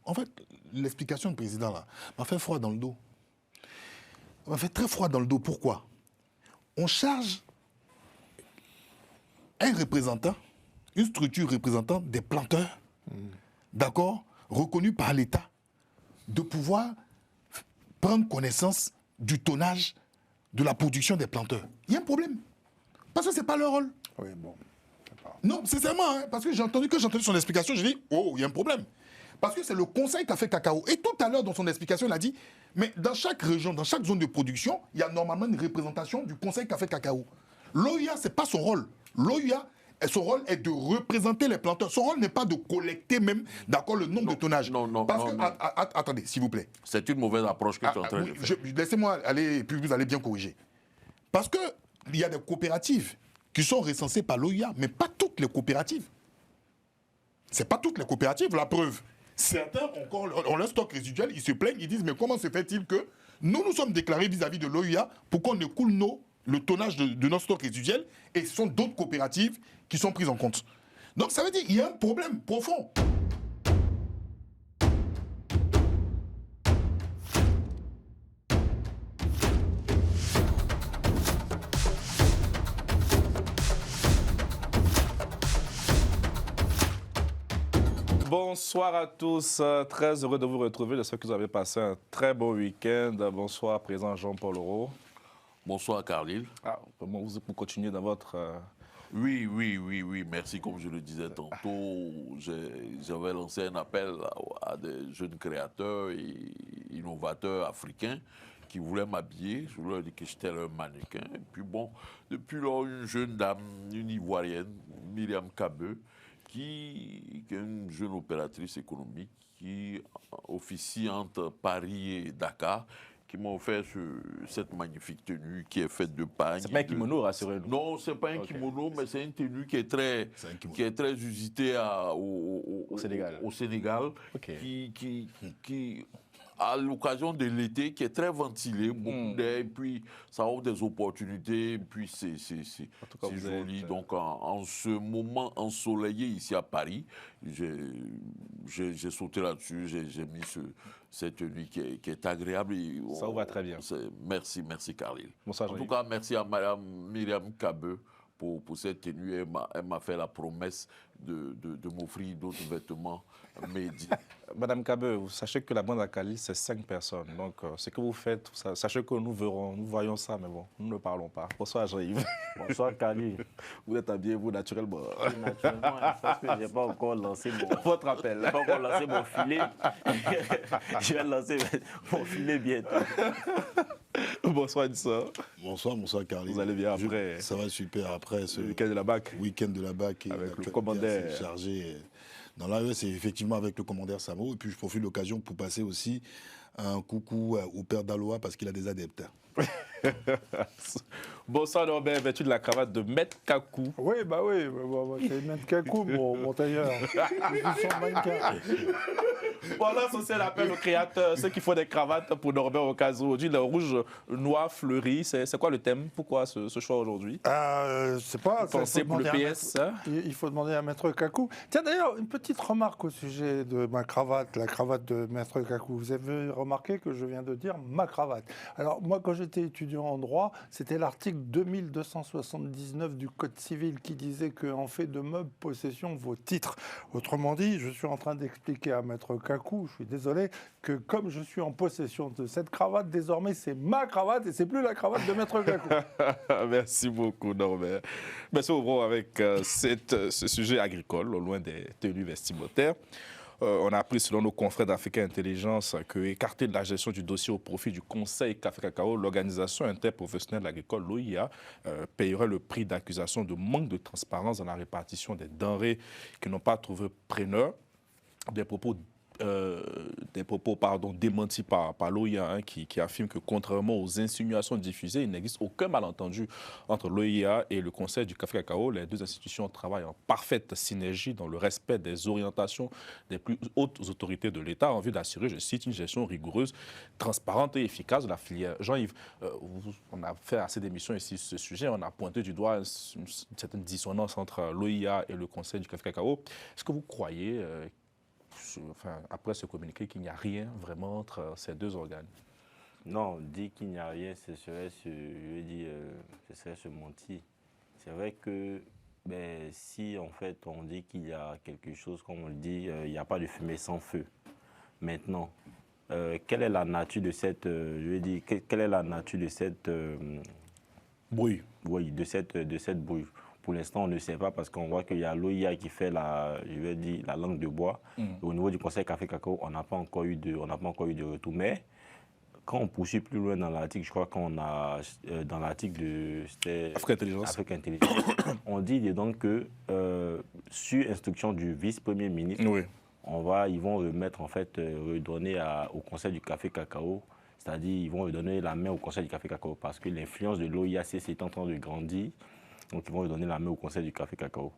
En fait, l'explication du président, là, m'a fait froid dans le dos. M'a fait très froid dans le dos. Pourquoi? On charge un représentant, une structure représentant des planteurs, d'accord, reconnus par l'État, de pouvoir prendre connaissance du tonnage de la production des planteurs. Il y a un problème. Parce que ce n'est pas leur rôle. Oui, bon. Non, sincèrement, hein, parce que j'ai entendu son explication, j'ai dit, oh, il y a un problème. Parce que c'est le Conseil Café Cacao. Et tout à l'heure, dans son explication, il a dit, mais dans chaque région, dans chaque zone de production, il y a normalement une représentation du Conseil Café Cacao. L'OIA, ce n'est pas son rôle. L'OIA, son rôle est de représenter les planteurs. Son rôle n'est pas de collecter même, d'accord, le nombre de tonnages. Non. Attendez, s'il vous plaît. C'est une mauvaise approche que tu es en train de faire. Laissez-moi aller, et puis vous allez bien corriger. Parce qu'il y a des coopératives qui sont recensées par l'OIA, mais pas toutes les coopératives. Ce n'est pas toutes les coopératives, la preuve. Certains ont leur stock résiduel, ils se plaignent, ils disent, mais comment se fait-il que nous sommes déclarés vis-à-vis de l'OIA pour qu'on écoule le tonnage de notre stock résiduel, et ce sont d'autres coopératives qui sont prises en compte. Donc ça veut dire qu'il y a un problème profond. Bonsoir à tous, très heureux de vous retrouver. J'espère que vous avez passé un très beau week-end. Bonsoir, président Jean-Paul Auro. Bonsoir, Carlyle. Vous continuez dans votre... Oui, merci. Comme je le disais tantôt, j'avais lancé un appel à des jeunes créateurs et innovateurs africains qui voulaient m'habiller. Je leur ai dit que j'étais leur mannequin. Et puis bon, depuis lors, une jeune dame, une Ivoirienne, Myriam Kabeu, qui est une jeune opératrice économique qui officie entre Paris et Dakar, qui m'a offert cette magnifique tenue qui est faite de pagne. C'est pas un kimono, rassurez-nous. Non, c'est pas un kimono, mais c'est une tenue qui est très usitée au Sénégal. Au Sénégal, qui à l'occasion de l'été, qui est très ventilé, beaucoup d'air, et puis ça offre des opportunités, et puis c'est joli. Donc en ce moment ensoleillé ici à Paris, j'ai sauté là-dessus, j'ai mis cette tenue qui est agréable. Et ça vous va très bien. Merci Carlyle. Bonsoir, en tout cas, merci à Mme Myriam Kabeu pour cette tenue. Elle m'a fait la promesse de m'offrir d'autres vêtements. Madame Kabeu, sachez que la bande à Cali, c'est 5 personnes. Donc, ce que vous faites, sachez que nous voyons ça, mais bon, nous ne parlons pas. Bonsoir, Jean-Yves. Bonsoir, Cali. Vous êtes habillé, vous, naturellement. Oui, naturellement, parce que je n'ai pas encore lancé votre appel. Je n'ai pas encore lancé mon filet. Je vais lancer mon filet bientôt. Bonsoir, Nissa. Bonsoir, Carly. Vous allez bien après? Ça va super après ce week-end de la BAC. Week-end de la BAC. Avec le commandeur. Chargé. Dans l'AE, c'est effectivement avec le commandeur Samo. Et puis je profite de l'occasion pour passer aussi un coucou au père d'Aloa parce qu'il a des adeptes. Bonsoir Norbert, vêtu de la cravate de Maître Kakou. Oui, c'est Maître Kakou, mon tailleur. Voilà, c'est l'appel aux créateurs, ceux qui font des cravates pour Norbert au cas où. Aujourd'hui, le rouge noir fleuri, c'est quoi le thème? Pourquoi ce choix aujourd'hui? C'est pas... Pensez pour le PS. Il faut demander à Maître Kakou. Tiens, d'ailleurs, une petite remarque au sujet de ma cravate, la cravate de Maître Kakou. Vous avez remarqué que je viens de dire ma cravate. Alors, moi, quand j'étais étudiant en droit, c'était l'article 2279 du Code civil qui disait qu'en fait de meuble, possession vaut titre. Autrement dit, je suis en train d'expliquer à Maître Kakou, je suis désolé, que comme je suis en possession de cette cravate, désormais c'est ma cravate et c'est plus la cravate de Maître Kakou. Merci beaucoup Norbert. Merci Aubron avec ce sujet agricole, au loin des tenues vestimentaires. On a appris, selon nos confrères d'Africa Intelligence, que, écarté de la gestion du dossier au profit du Conseil Café Cacao, l'organisation interprofessionnelle agricole, l'OIA, payerait le prix d'accusation de manque de transparence dans la répartition des denrées qui n'ont pas trouvé preneur. Des propos démentis par l'OIA qui affirme que contrairement aux insinuations diffusées, il n'existe aucun malentendu entre l'OIA et le Conseil du Café Cacao. Les deux institutions travaillent en parfaite synergie dans le respect des orientations des plus hautes autorités de l'État en vue d'assurer, je cite, une gestion rigoureuse, transparente et efficace de la filière. Jean-Yves, on a fait assez d'émissions ici sur ce sujet, on a pointé du doigt une certaine dissonance entre l'OIA et le Conseil du Café Cacao. Est-ce que vous croyez après ce communiqué, qu'il n'y a rien vraiment entre ces deux organes. Non, dire qu'il n'y a rien, ce serait se mentir. C'est vrai que si en fait on dit qu'il y a quelque chose, comme on le dit, il n'y a pas de fumée sans feu. Maintenant, quelle est la nature de cette, quelle est la nature de cette Brouille. oui, de cette brouille. Pour l'instant, on ne sait pas parce qu'on voit qu'il y a l'OIA qui fait la langue de bois. Au niveau du Conseil Café Cacao, on n'a pas encore eu de retour. Mais quand on poursuit plus loin dans l'article, je crois qu'on a dans l'article de Afrique Intelligence, on dit donc que sur instruction du vice-premier ministre, Oui. ils vont remettre en fait redonner au Conseil du Café Cacao. C'est-à-dire, ils vont redonner la main au Conseil du Café Cacao parce que l'influence de l'OIAC est en train de grandir. Donc, ils vont redonner la main au Conseil du Café Cacao.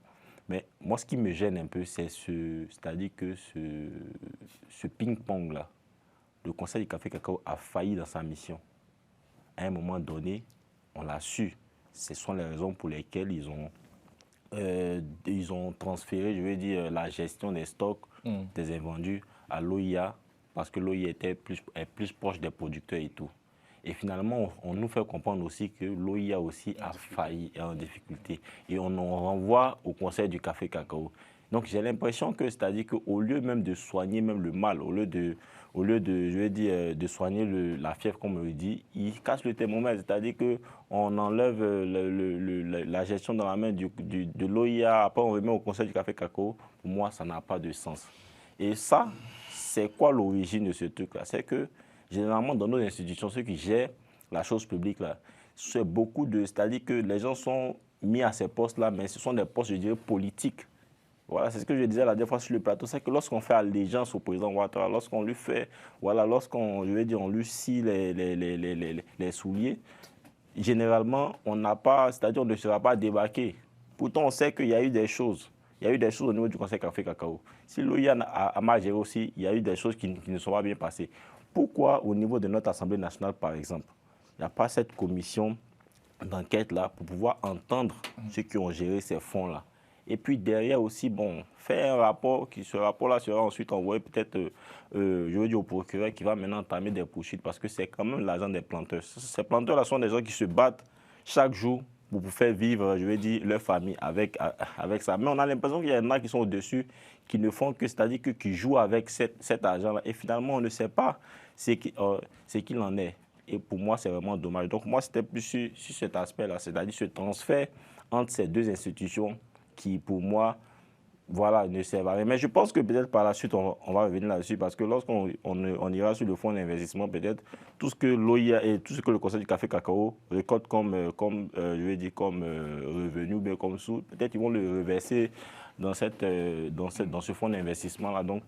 Mais moi, ce qui me gêne un peu, c'est-à-dire que ce ping-pong-là, le Conseil du Café Cacao a failli dans sa mission. À un moment donné, on l'a su. Ce sont les raisons pour lesquelles ils ont transféré, la gestion des stocks des invendus à l'OIA parce que l'OIA est plus proche des producteurs et tout. Et finalement, on nous fait comprendre aussi que l'OIA aussi a failli, est en difficulté. Et on en renvoie au Conseil du Café Cacao. Donc j'ai l'impression que, c'est-à-dire qu'au lieu même de soigner même le mal, au lieu de soigner la fièvre, comme on le dit, ils cassent le thermomètre. C'est-à-dire qu'on enlève la gestion dans la main de l'OIA, après on remet au Conseil du Café Cacao. Pour moi, ça n'a pas de sens. Et ça, c'est quoi l'origine de ce truc-là? C'est que, généralement, dans nos institutions, ceux qui gèrent la chose publique, là, c'est c'est-à-dire que les gens sont mis à ces postes-là, mais ce sont des postes, je dirais, politiques. Voilà, c'est ce que je disais la dernière fois sur le plateau, c'est que lorsqu'on fait allégeance au président Ouattara, lorsqu'on lui fait, lorsqu'on, on lui scie les souliers, généralement, on n'a pas, c'est-à-dire on ne sera pas débarqué. Pourtant, on sait qu'il y a eu des choses. Il y a eu des choses au niveau du Conseil Café Cacao. Si l'OIA a mal géré aussi, il y a eu des choses qui ne sont pas bien passées. Pourquoi, au niveau de notre Assemblée nationale, par exemple, il n'y a pas cette commission d'enquête-là pour pouvoir entendre ceux qui ont géré ces fonds-là? Et puis derrière aussi, faire un rapport, ce rapport-là sera ensuite envoyé peut-être, au procureur qui va maintenant entamer des poursuites parce que c'est quand même l'argent des planteurs. Ces planteurs-là sont des gens qui se battent chaque jour pour faire vivre, leur famille avec ça. Mais on a l'impression qu'il y en a qui sont au-dessus, qui ne font que, c'est-à-dire qui jouent avec cet argent-là. Et finalement, on ne sait pas ce qu'il en est. Et pour moi, c'est vraiment dommage. Donc moi, c'était plus sur cet aspect-là, c'est-à-dire ce transfert entre ces deux institutions qui, pour moi, ne servent à rien. Mais je pense que peut-être par la suite, on va revenir là-dessus, parce que lorsqu'on ira sur le fonds d'investissement, peut-être, tout ce que l'OIA et tout ce que le Conseil du Café Cacao récolte comme revenu, bien comme sous, peut-être ils vont le reverser dans ce fonds d'investissement-là. Donc,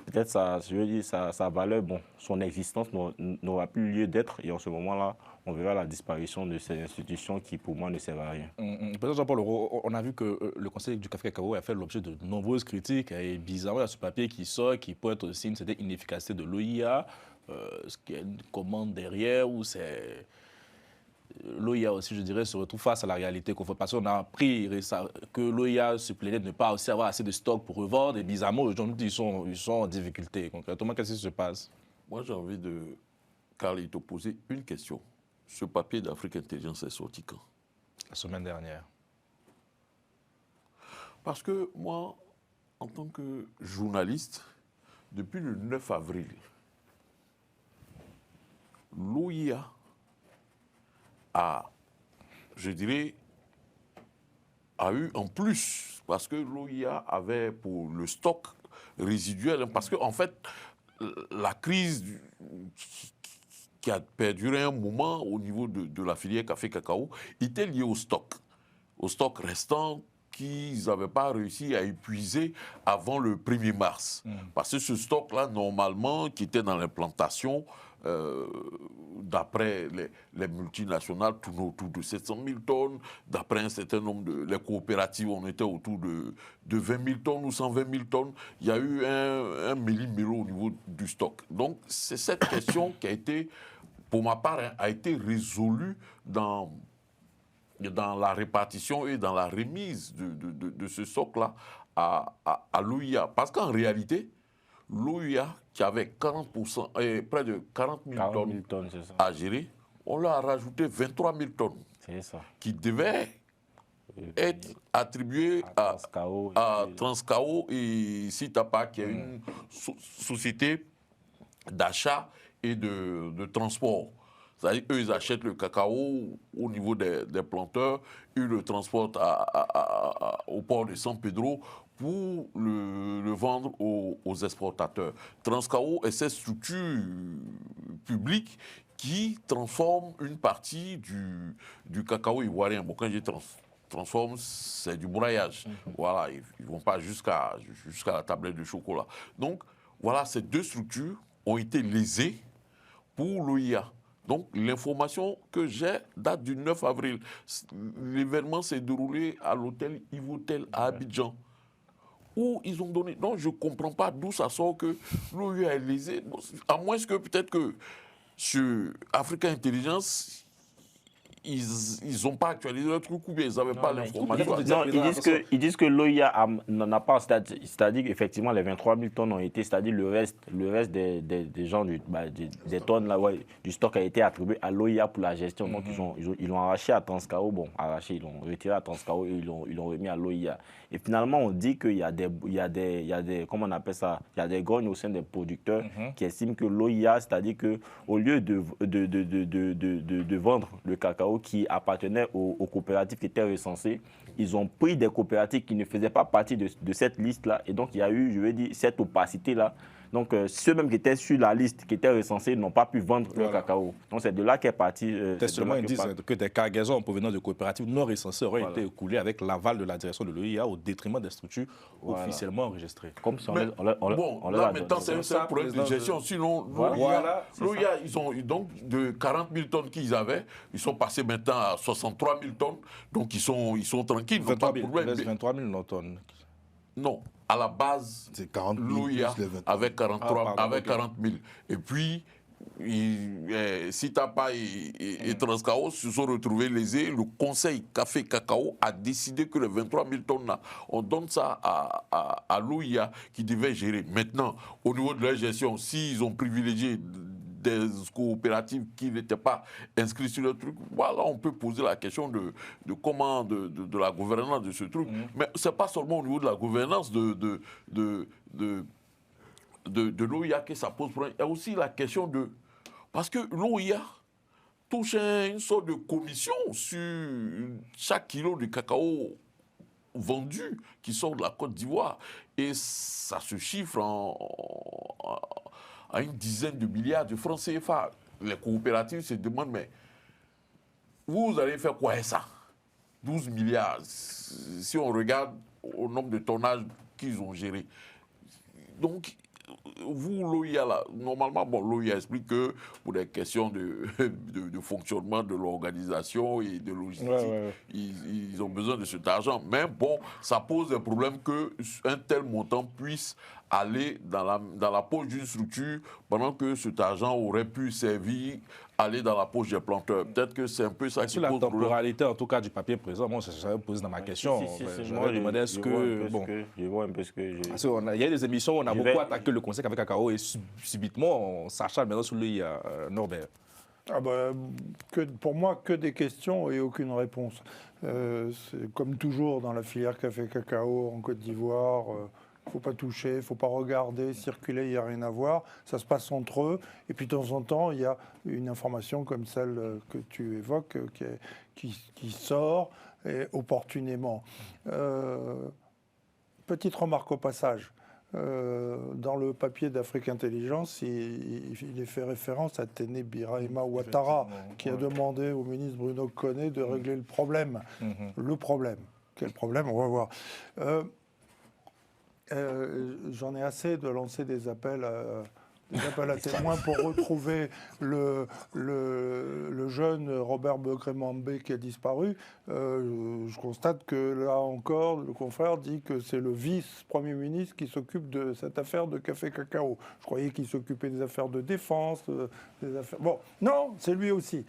peut-être sa valeur, son existence n'aura plus lieu d'être. Et en ce moment-là, on verra la disparition de ces institutions qui, pour moi, ne servent à rien. Peut-être, Jean-Paul, on a vu que le Conseil du Café Cacao a fait l'objet de nombreuses critiques. Et bizarrement, il y a ce papier qui sort, qui pointe aussi une certaine inefficacité de l'OIA. Est-ce qu'il y a une commande derrière ou c'est... L'OIA aussi, je dirais, se retrouve face à la réalité qu'on fait. Parce qu'on a appris que l'OIA se plaignait de ne pas aussi avoir assez de stock pour revendre. Et bizarrement, aujourd'hui, ils sont en difficulté. Concrètement, qu'est-ce qui se passe? Moi, j'ai envie de, Carl, te poser une question. Ce papier d'Afrique Intelligence est sorti quand? La semaine dernière. Parce que moi, en tant que journaliste, depuis le 9 avril, l'OIA a eu en plus, parce que l'OIA avait pour le stock résiduel, parce qu'en fait, la crise qui a perduré un moment au niveau de la filière café-cacao était liée au stock restant qu'ils n'avaient pas réussi à épuiser avant le 1er mars. Parce que ce stock-là, normalement, qui était dans l'implantation, d'après les multinationales, tourne autour de 700 000 tonnes. D'après un certain nombre les coopératives, on était autour de 20 000 tonnes ou 120 000 tonnes. Il y a eu un méli-mélo au niveau du stock. Donc, c'est cette question qui a été, pour ma part, a été résolue dans la répartition et dans la remise de ce stock-là à l'OIA. Parce qu'en réalité, l'OUA, qui avait 40%, près de 40 000 40 000 tonnes tonnes, c'est ça. à gérer, on leur a rajouté 23 000 tonnes C'est ça. qui devaient être attribuées à Transcao et Sitapa, qui est une société d'achat et de transport. C'est-à-dire qu'eux, ils achètent le cacao au niveau des planteurs, ils le transportent au port de San Pedro pour le vendre aux exportateurs. Transcao est cette structure publique qui transforme une partie du cacao ivoirien. Bon, quand je transforme, c'est du broyage. Voilà, ils ne vont pas jusqu'à la tablette de chocolat. Donc, voilà, ces deux structures ont été lésées pour l'OIA. Donc, l'information que j'ai date du 9 avril. L'événement s'est déroulé à l'hôtel Ivotel à Abidjan, où ils ont donné... Donc, je ne comprends pas d'où ça sort que l'OIA est lésée. À moins que peut-être que sur Africa Intelligence, ils n'ont pas actualisé le truc ou bien ils n'avaient pas l'information. Non, ils disent que l'OIA n'en a pas, c'est-à-dire qu'effectivement les 23 000 tonnes ont été, c'est-à-dire le reste des gens, des tonnes là, ouais, du stock a été attribué à l'OIA pour la gestion. Donc ils l'ont arraché à Transcao, ils l'ont retiré à Transcao et ils l'ont remis à l'OIA. Et finalement on dit qu'il y a des, comment on appelle ça, il y a des grognes au sein des producteurs qui estiment que l'OIA, c'est-à-dire qu'au lieu de vendre le cacao qui appartenait aux coopératives qui étaient recensées, ils ont pris des coopératives qui ne faisaient pas partie de cette liste-là. Et donc, il y a eu, je veux dire, cette opacité-là. Donc, ceux-mêmes qui étaient sur la liste, qui étaient recensés, n'ont pas pu vendre le cacao. Donc, c'est de là qu'est parti... Seulement, ils disent que des cargaisons en provenance de coopératives non recensées auraient été écoulées avec l'aval de la direction de l'OIA au détriment des structures officiellement enregistrées. Comme si bon, là, maintenant, c'est un problème de gestion. Sinon, l'OIA, ils ont donc de 40 000 tonnes qu'ils avaient, ils sont passés maintenant à 63 000 tonnes. Donc, ils sont tranquilles. 23 000 tonnes. Non, à la base, l'OIA avec 40 000. Et puis, Sitapa et Transcao se sont retrouvés lésés. Le conseil Café Cacao a décidé que les 23 000 tonnes là, on donne ça à l'OIA qui devait gérer. Maintenant, au niveau de la gestion, s'ils ont privilégié des coopératives qui n'étaient pas inscrites sur le truc, voilà, on peut poser la question de comment, de la gouvernance de ce truc. Mais ce n'est pas seulement au niveau de la gouvernance de l'OIA que ça pose problème. Il y a aussi la question de... Parce que l'OIA touche une sorte de commission sur chaque kilo de cacao vendu qui sort de la Côte d'Ivoire. Et ça se chiffre à une dizaine de milliards de francs CFA. Les coopératives se demandent, mais vous allez faire quoi avec ça? 12 milliards, si on regarde au nombre de tonnages qu'ils ont gérés. Donc, vous, l'OIA, là, normalement, l'OIA explique que pour des questions de fonctionnement de l'organisation et de logistique, ils ont besoin de cet argent. Mais bon, ça pose un problème qu'un tel montant puisse aller dans la poche d'une structure pendant que cet argent aurait pu servir aller dans la poche des planteurs. Peut-être que c'est un peu ça qui pose problème. Sur la temporalité, en tout cas, du papier présent, moi, ça me pose dans ma question. Je me demandais est-ce que... Je vois un peu ce que... Il y a des émissions où on a beaucoup attaqué le conseil avec Cacao et subitement, on s'acharne maintenant sur lui, Norbert. Pour moi, que des questions et aucune réponse. C'est comme toujours dans la filière café-cacao en Côte d'Ivoire... Il ne faut pas toucher, il ne faut pas regarder, circuler, il n'y a rien à voir. Ça se passe entre eux. Et puis de temps en temps, il y a une information comme celle que tu évoques qui sort opportunément. Petite remarque au passage. Dans le papier d'Afrique Intelligence, il est fait référence à Téné Birahima Ouattara, qui a demandé au ministre Bruno Koné de régler le problème. Le problème. Quel problème? On va voir. J'en ai assez de lancer des appels à témoins pour retrouver le jeune Robert Begré-Mambé qui a disparu. Je constate que là encore, le confrère dit que c'est le vice-premier ministre qui s'occupe de cette affaire de Café Cacao. Je croyais qu'il s'occupait des affaires de défense, des affaires... Bon, non, c'est lui aussi.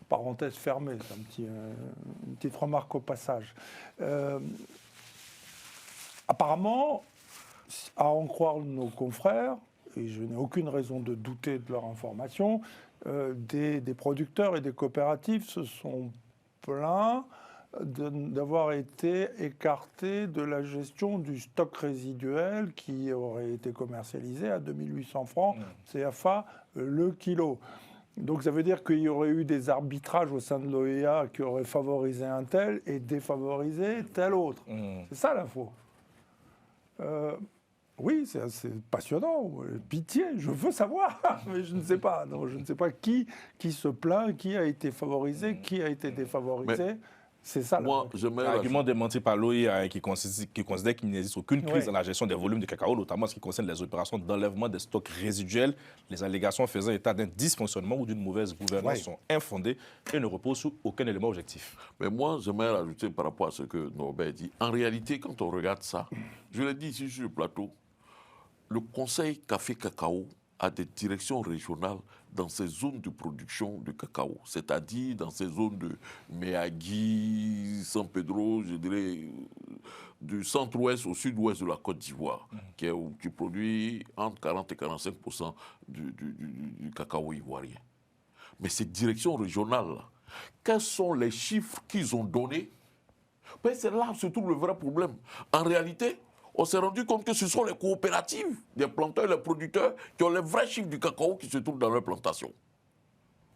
Parenthèse fermée, c'est une petite remarque au passage. Apparemment, à en croire nos confrères, et je n'ai aucune raison de douter de leur information, des producteurs et des coopératives se sont plaints d'avoir été écartés de la gestion du stock résiduel qui aurait été commercialisé à 2800 francs CFA le kilo. Donc ça veut dire qu'il y aurait eu des arbitrages au sein de l'OEA qui auraient favorisé un tel et défavorisé tel autre. C'est ça l'info. Oui, c'est assez passionnant. Pitié, je veux savoir, mais je ne sais pas. Non, je ne sais pas qui se plaint, qui a été favorisé, qui a été défavorisé. Mais c'est ça. Moi, je mets L'argument démenti par l'OIA qui considère qu'il n'existe aucune crise dans la gestion des volumes de cacao, notamment en ce qui concerne les opérations d'enlèvement des stocks résiduels. Les allégations faisant état d'un dysfonctionnement ou d'une mauvaise gouvernance sont infondées et ne reposent sur aucun élément objectif. Mais moi, j'aimerais rajouter par rapport à ce que Norbert dit. En réalité, quand on regarde ça, je l'ai dit ici sur le plateau, le Conseil Café-Cacao a des directions régionales dans ces zones de production de cacao, c'est-à-dire dans ces zones de Méagui, San Pedro, je dirais, du centre-ouest au sud-ouest de la Côte d'Ivoire, qui produit entre 40 et 45% du cacao ivoirien. Mais ces directions régionales-là, quels sont les chiffres qu'ils ont donnés? Ben, c'est là où se trouve le vrai problème. En réalité, on s'est rendu compte que ce sont les coopératives des planteurs et les producteurs qui ont les vrais chiffres du cacao qui se trouvent dans leurs plantations.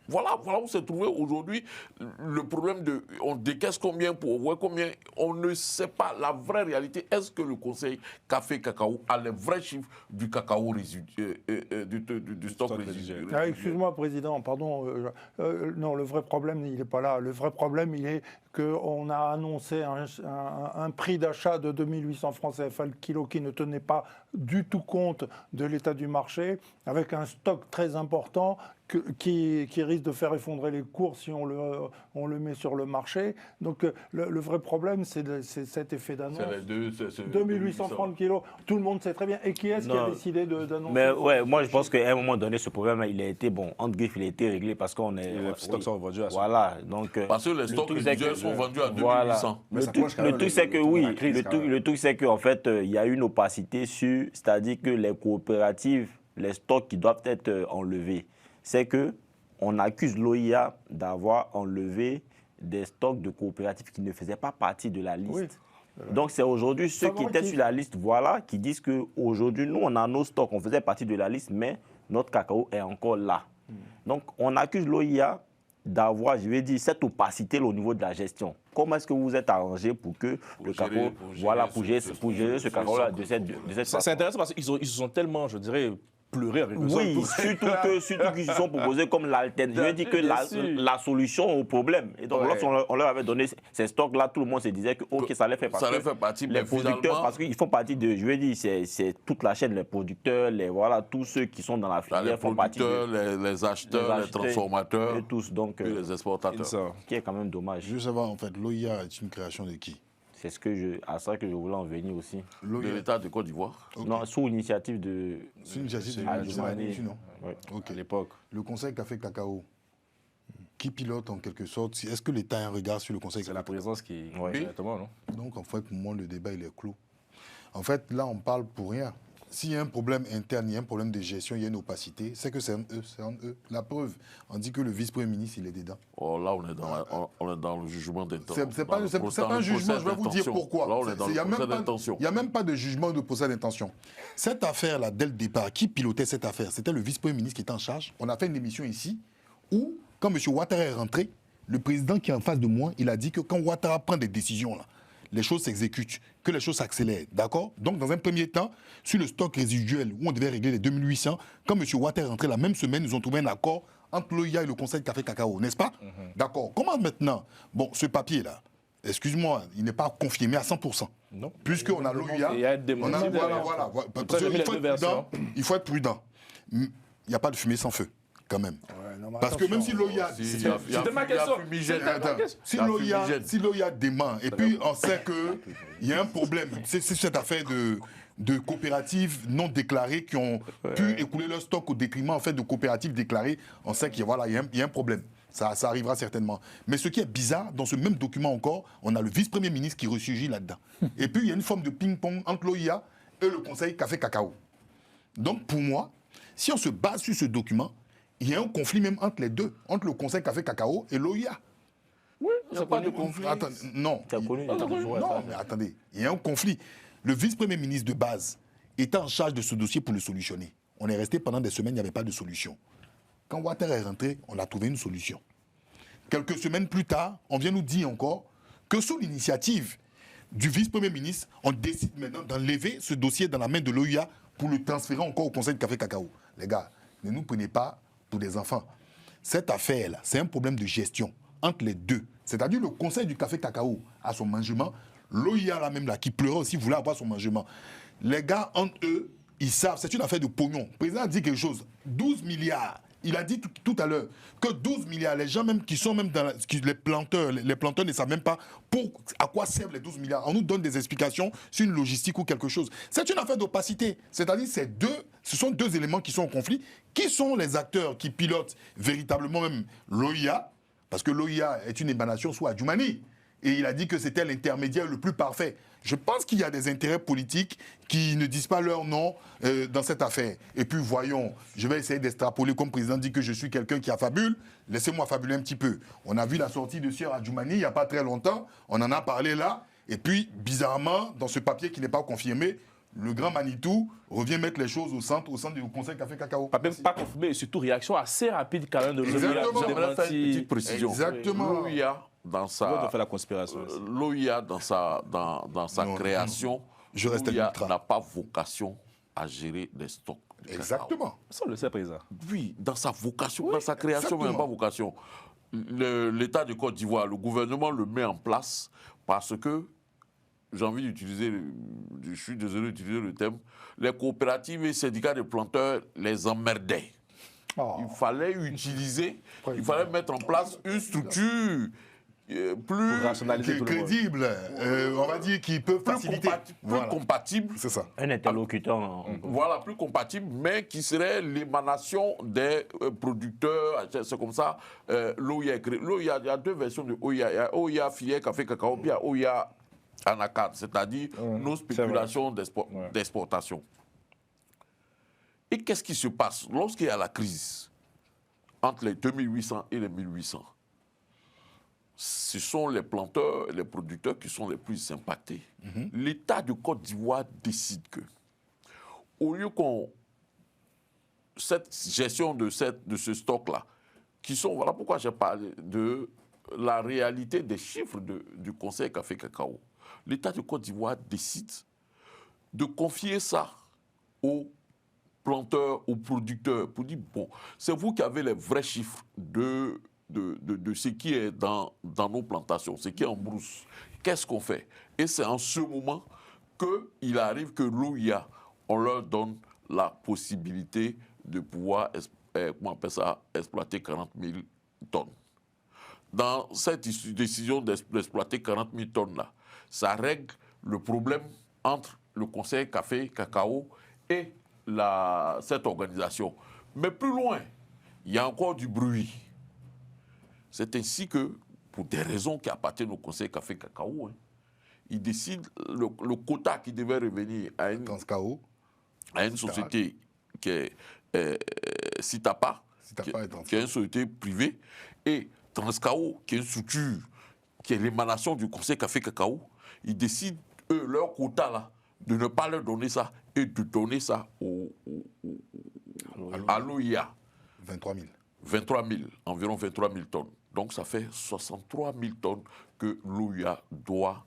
Voilà où s'est trouvé aujourd'hui le problème de on décaisse combien pour voir combien. On ne sait pas la vraie réalité. Est-ce que le Conseil Café-Cacao a les vrais chiffres du cacao du stock résiduel? Excuse-moi, Président, pardon. Non, le vrai problème, il n'est pas là. Le vrai problème, il est qu'on a annoncé un prix d'achat de 2800 francs CFA le kilo qui ne tenait pas du tout compte de l'état du marché, avec un stock très important qui risque de faire effondrer les cours si on le met sur le marché. Donc le vrai problème, c'est cet effet d'annonce. 2800 francs le kilo, tout le monde sait très bien. Et qui est-ce qui a décidé d'annoncer? Mais ouais, moi je pense qu'à un moment donné, ce problème, il a été, entre griffes, il a été réglé parce qu'on est... Les stocks sont vendus à ça. Voilà, donc... Parce que les stocks résiduels sont vendus à 2800. Voilà. Le truc, c'est que oui, le truc, c'est qu'en fait, il y a une opacité sur, c'est-à-dire que les coopératives, les stocks qui doivent être enlevés, c'est que on accuse l'OIA d'avoir enlevé des stocks de coopératives qui ne faisaient pas partie de la liste. Oui. Donc c'est aujourd'hui ceux qui étaient sur la liste, qui disent qu'aujourd'hui, nous, on a nos stocks, on faisait partie de la liste, mais notre cacao est encore là. Donc on accuse l'OIA d'avoir, je vais dire, cette opacité au niveau de la gestion. Comment est-ce que vous vous êtes arrangé pour que le cacao, pour gérer ce cacao-là de cette façon? C'est intéressant parce qu'ils se sont tellement, je dirais, pleuré avec le Oui, surtout qu'ils se sont proposés comme l'alternative. Je veux dire que la solution au problème. Et donc, lorsqu'on leur avait donné ces stocks-là, tout le monde se disait que OK, ça allait faire partie. Ça allait faire partie, les producteurs, parce qu'ils font partie de, je veux dire, c'est toute la chaîne, les producteurs, tous ceux qui sont dans la filière font partie de... Les acheteurs, les transformateurs, et tous, donc, les exportateurs. Ce qui est quand même dommage. Je veux savoir, en fait, l'OIA est une création de qui? C'est à ça que je voulais en venir aussi. De l'État de Côte d'Ivoire. Okay. Non, sous initiative de... Sous initiative de Adjoumani, non? Oui. Okay. À l'époque. Le Conseil Café-Cacao, qui pilote en quelque sorte? Est-ce que l'État a un regard sur le Conseil Café-Cacao? C'est la présidence qui... Directement, non? Donc, en fait, pour moi, le débat, il est clos. En fait, là, on parle pour rien. S'il y a un problème interne, il y a un problème de gestion, il y a une opacité, c'est que c'est en eux. La preuve, on dit que le vice-premier ministre, il est dedans. Oh, là, on est dans le jugement d'intention. C'est pas un jugement, je vais vous dire pourquoi. Là, on est dans le procès d'intention. Il n'y a même pas de jugement de procès d'intention. Cette affaire-là, dès le départ, qui pilotait cette affaire? C'était le vice-premier ministre qui était en charge. On a fait une émission ici où, quand M. Ouattara est rentré, le président qui est en face de moi, il a dit que quand Ouattara prend des décisions, là, les choses s'exécutent, que les choses s'accélèrent, d'accord? Donc, dans un premier temps, sur le stock résiduel, où on devait régler les 2800, quand M. Ouattara est rentré la même semaine, ils ont trouvé un accord entre l'OIA et le Conseil Café-Cacao, n'est-ce pas? D'accord. Comment maintenant? Bon, ce papier-là, excuse-moi, il n'est pas confirmé à 100%. Non. Puisqu'on a l'OIA, il y a des voilà. Il faut être prudent. Il n'y a pas de fumée sans feu, quand même. Parce que même si l'OIA... C'était ma question. Si l'OIA dément, et puis on sait qu'il y a un problème, c'est cette affaire de coopératives non déclarées qui ont pu écouler leur stock au détriment en fait, de coopératives déclarées, on sait qu'il y a un problème. Ça arrivera certainement. Mais ce qui est bizarre, dans ce même document encore, on a le vice-premier ministre qui ressurgit là-dedans. Et puis il y a une forme de ping-pong entre l'OIA et le conseil Café Cacao. Donc pour moi, si on se base sur ce document, il y a un conflit même entre les deux, entre le conseil Café Cacao et l'OIA. Oui, il n'y a pas de conflit. Attends, non. Tu as connu, il y a toujours Non, ça. mais attendez, il y a un conflit. Le vice-premier ministre de base était en charge de ce dossier pour le solutionner. On est resté pendant des semaines, il n'y avait pas de solution. Quand Ouattara est rentré, on a trouvé une solution. Quelques semaines plus tard, on vient nous dire encore que sous l'initiative du vice-premier ministre, on décide maintenant d'enlever ce dossier dans la main de l'OIA pour le transférer encore au conseil de Café Cacao. Les gars, ne nous prenez pas pour des enfants. Cette affaire-là, c'est un problème de gestion entre les deux. C'est-à-dire le conseil du Café Cacao a son mangement, l'OIA là même là, qui pleurait aussi, voulait avoir son mangement. Les gars, entre eux, ils savent, c'est une affaire de pognon. Le président a dit quelque chose, 12 milliards. Il a dit tout à l'heure que 12 milliards, les gens même qui sont même dans les planteurs ne savent même pas à quoi servent les 12 milliards. On nous donne des explications sur une logistique ou quelque chose. C'est une affaire d'opacité. C'est-à-dire ce sont deux éléments qui sont en conflit. Qui sont les acteurs qui pilotent véritablement même l'OIA? Parce que l'OIA est une émanation sous Adjoumani. Et il a dit que c'était l'intermédiaire le plus parfait. Je pense qu'il y a des intérêts politiques qui ne disent pas leur nom dans cette affaire. Et puis voyons, je vais essayer d'extrapoler comme président dit que je suis quelqu'un qui affabule. Laissez-moi fabuler un petit peu. On a vu la sortie de Sieur Adjoumani il n'y a pas très longtemps. On en a parlé là. Et puis, bizarrement, dans ce papier qui n'est pas confirmé, le grand Manitou revient mettre les choses au centre du conseil Café Cacao. Pas même pas confirmé, et surtout réaction assez rapide quand même de Exactement. J'aimerais faire une petite précision. Exactement. L'OIA, dans On sa, fait la conspiration. l'OIA, dans sa Non, création, je reste l'OIA ultra. n'a pas vocation à gérer des stocks. de cacao. Exactement. Ça, on le sait, président. Oui, dans sa vocation, dans sa création, mais exactement. pas vocation. L'État de Côte d'Ivoire, le gouvernement le met en place parce que, j'ai envie d'utiliser, je suis désolé d'utiliser le terme, les coopératives et syndicats de planteurs les emmerdaient. Oh. Il fallait utiliser, il fallait mettre en place une structure plus Rationaliser tout le monde. Crédible, on va dire, qui peut faciliter. Voilà. compatible. C'est ça. Un interlocuteur. Voilà, plus compatible, mais qui serait l'émanation des producteurs, c'est comme ça, l'OIA est créé. L'OIA, il y a deux versions de OIA. Il y a OIA Filière Café Cacao, puis il y a OIA Anacat, c'est-à-dire nos spéculations d'exportation. Et qu'est-ce qui se passe lorsqu'il y a la crise entre les 2800 et les 1800? Ce sont les planteurs et les producteurs qui sont les plus impactés. L'État de Côte d'Ivoire décide que, au lieu qu'on... Cette gestion de ce stock-là, qui sont... Voilà pourquoi j'ai parlé de la réalité des chiffres du Conseil Café Cacao. L'État de Côte d'Ivoire décide de confier ça aux planteurs, aux producteurs, pour dire, bon, c'est vous qui avez les vrais chiffres de ce qui est dans nos plantations, ce qui est en brousse. Qu'est-ce qu'on fait? Et c'est en ce moment qu'il arrive que l'OIA, on leur donne la possibilité de pouvoir exploiter 40 000 tonnes. Dans cette décision d'exploiter 40 000 tonnes-là, ça règle le problème entre le Conseil Café Cacao et cette organisation. Mais plus loin, il y a encore du bruit. C'est ainsi que, pour des raisons qui appartiennent au Conseil Café Cacao, il décide le quota qui devait revenir à une société qui est Citapa, qui est une société privée, et Transcao, qui est une structure qui est l'émanation du Conseil Café Cacao. Ils décident, eux, leur quota là, de ne pas leur donner ça et de donner ça à l'OIA. 23 000. 23 000, environ 23 000 tonnes. Donc ça fait 63 000 tonnes que l'OIA doit,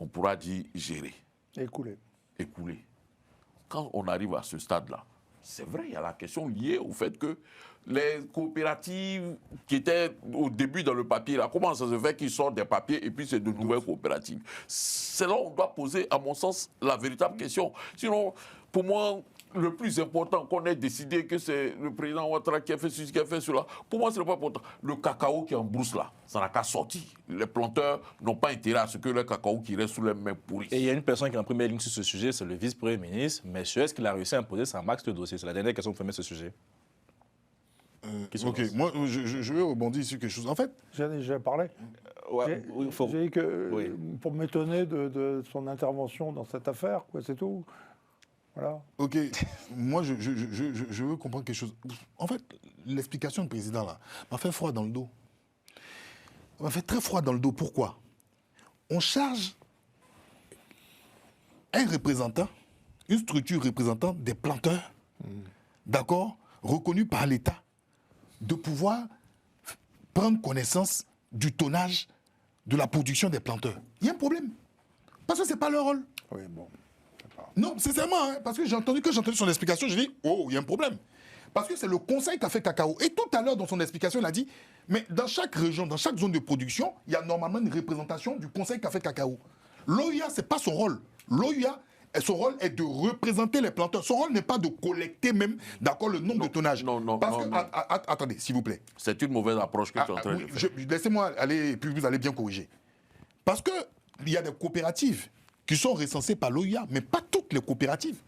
on pourra dire, gérer. Écouler. Quand on arrive à ce stade-là, c'est vrai, il y a la question liée au fait que les coopératives qui étaient au début dans le papier, là, comment ça se fait qu'ils sortent des papiers et puis c'est de nouvelles coopératives? C'est là où on doit poser, à mon sens, la véritable question. Sinon, pour moi, le plus important qu'on ait décidé que c'est le président Ouattara qui a fait ceci, qui a fait cela, pour moi, ce n'est pas important. Le cacao qui est en brousse là, ça n'a qu'à sortir. Les planteurs n'ont pas intérêt à ce que le cacao qui reste sous les mains pourrissent. Et il y a une personne qui est en première ligne sur ce sujet, c'est le vice-premier ministre. Monsieur, est-ce qu'il a réussi à imposer sa max de dossier? C'est la dernière question pour fermer ce sujet. Ok, moi, je vais rebondir sur quelque chose. En fait, J'en ai déjà parlé. J'ai dit que, pour m'étonner de son intervention dans cette affaire, quoi, c'est tout. Voilà. Ok, moi je veux comprendre quelque chose. En fait, l'explication du président là m'a fait froid dans le dos. M'a fait très froid dans le dos. Pourquoi? On charge un représentant, une structure représentant des planteurs, d'accord, reconnus par l'État, de pouvoir prendre connaissance du tonnage de la production des planteurs. Il y a un problème. Parce que ce n'est pas leur rôle. Oui, bon. Non, sincèrement, hein, parce que j'ai entendu son explication, j'ai dit, oh, il y a un problème. Parce que c'est le Conseil Café Cacao. Et tout à l'heure, dans son explication, il a dit, mais dans chaque région, dans chaque zone de production, il y a normalement une représentation du Conseil Café Cacao. L'OIA, ce n'est pas son rôle. L'OIA, son rôle est de représenter les planteurs. Son rôle n'est pas de collecter même, d'accord, le nombre de tonnages. Non, Parce que, attendez, s'il vous plaît. C'est une mauvaise approche que tu es en train de faire. Laissez-moi aller, puis vous allez bien corriger. Parce qu'il y a des coopératives qui sont recensées par l'OIA, mais pas toutes les coopératives.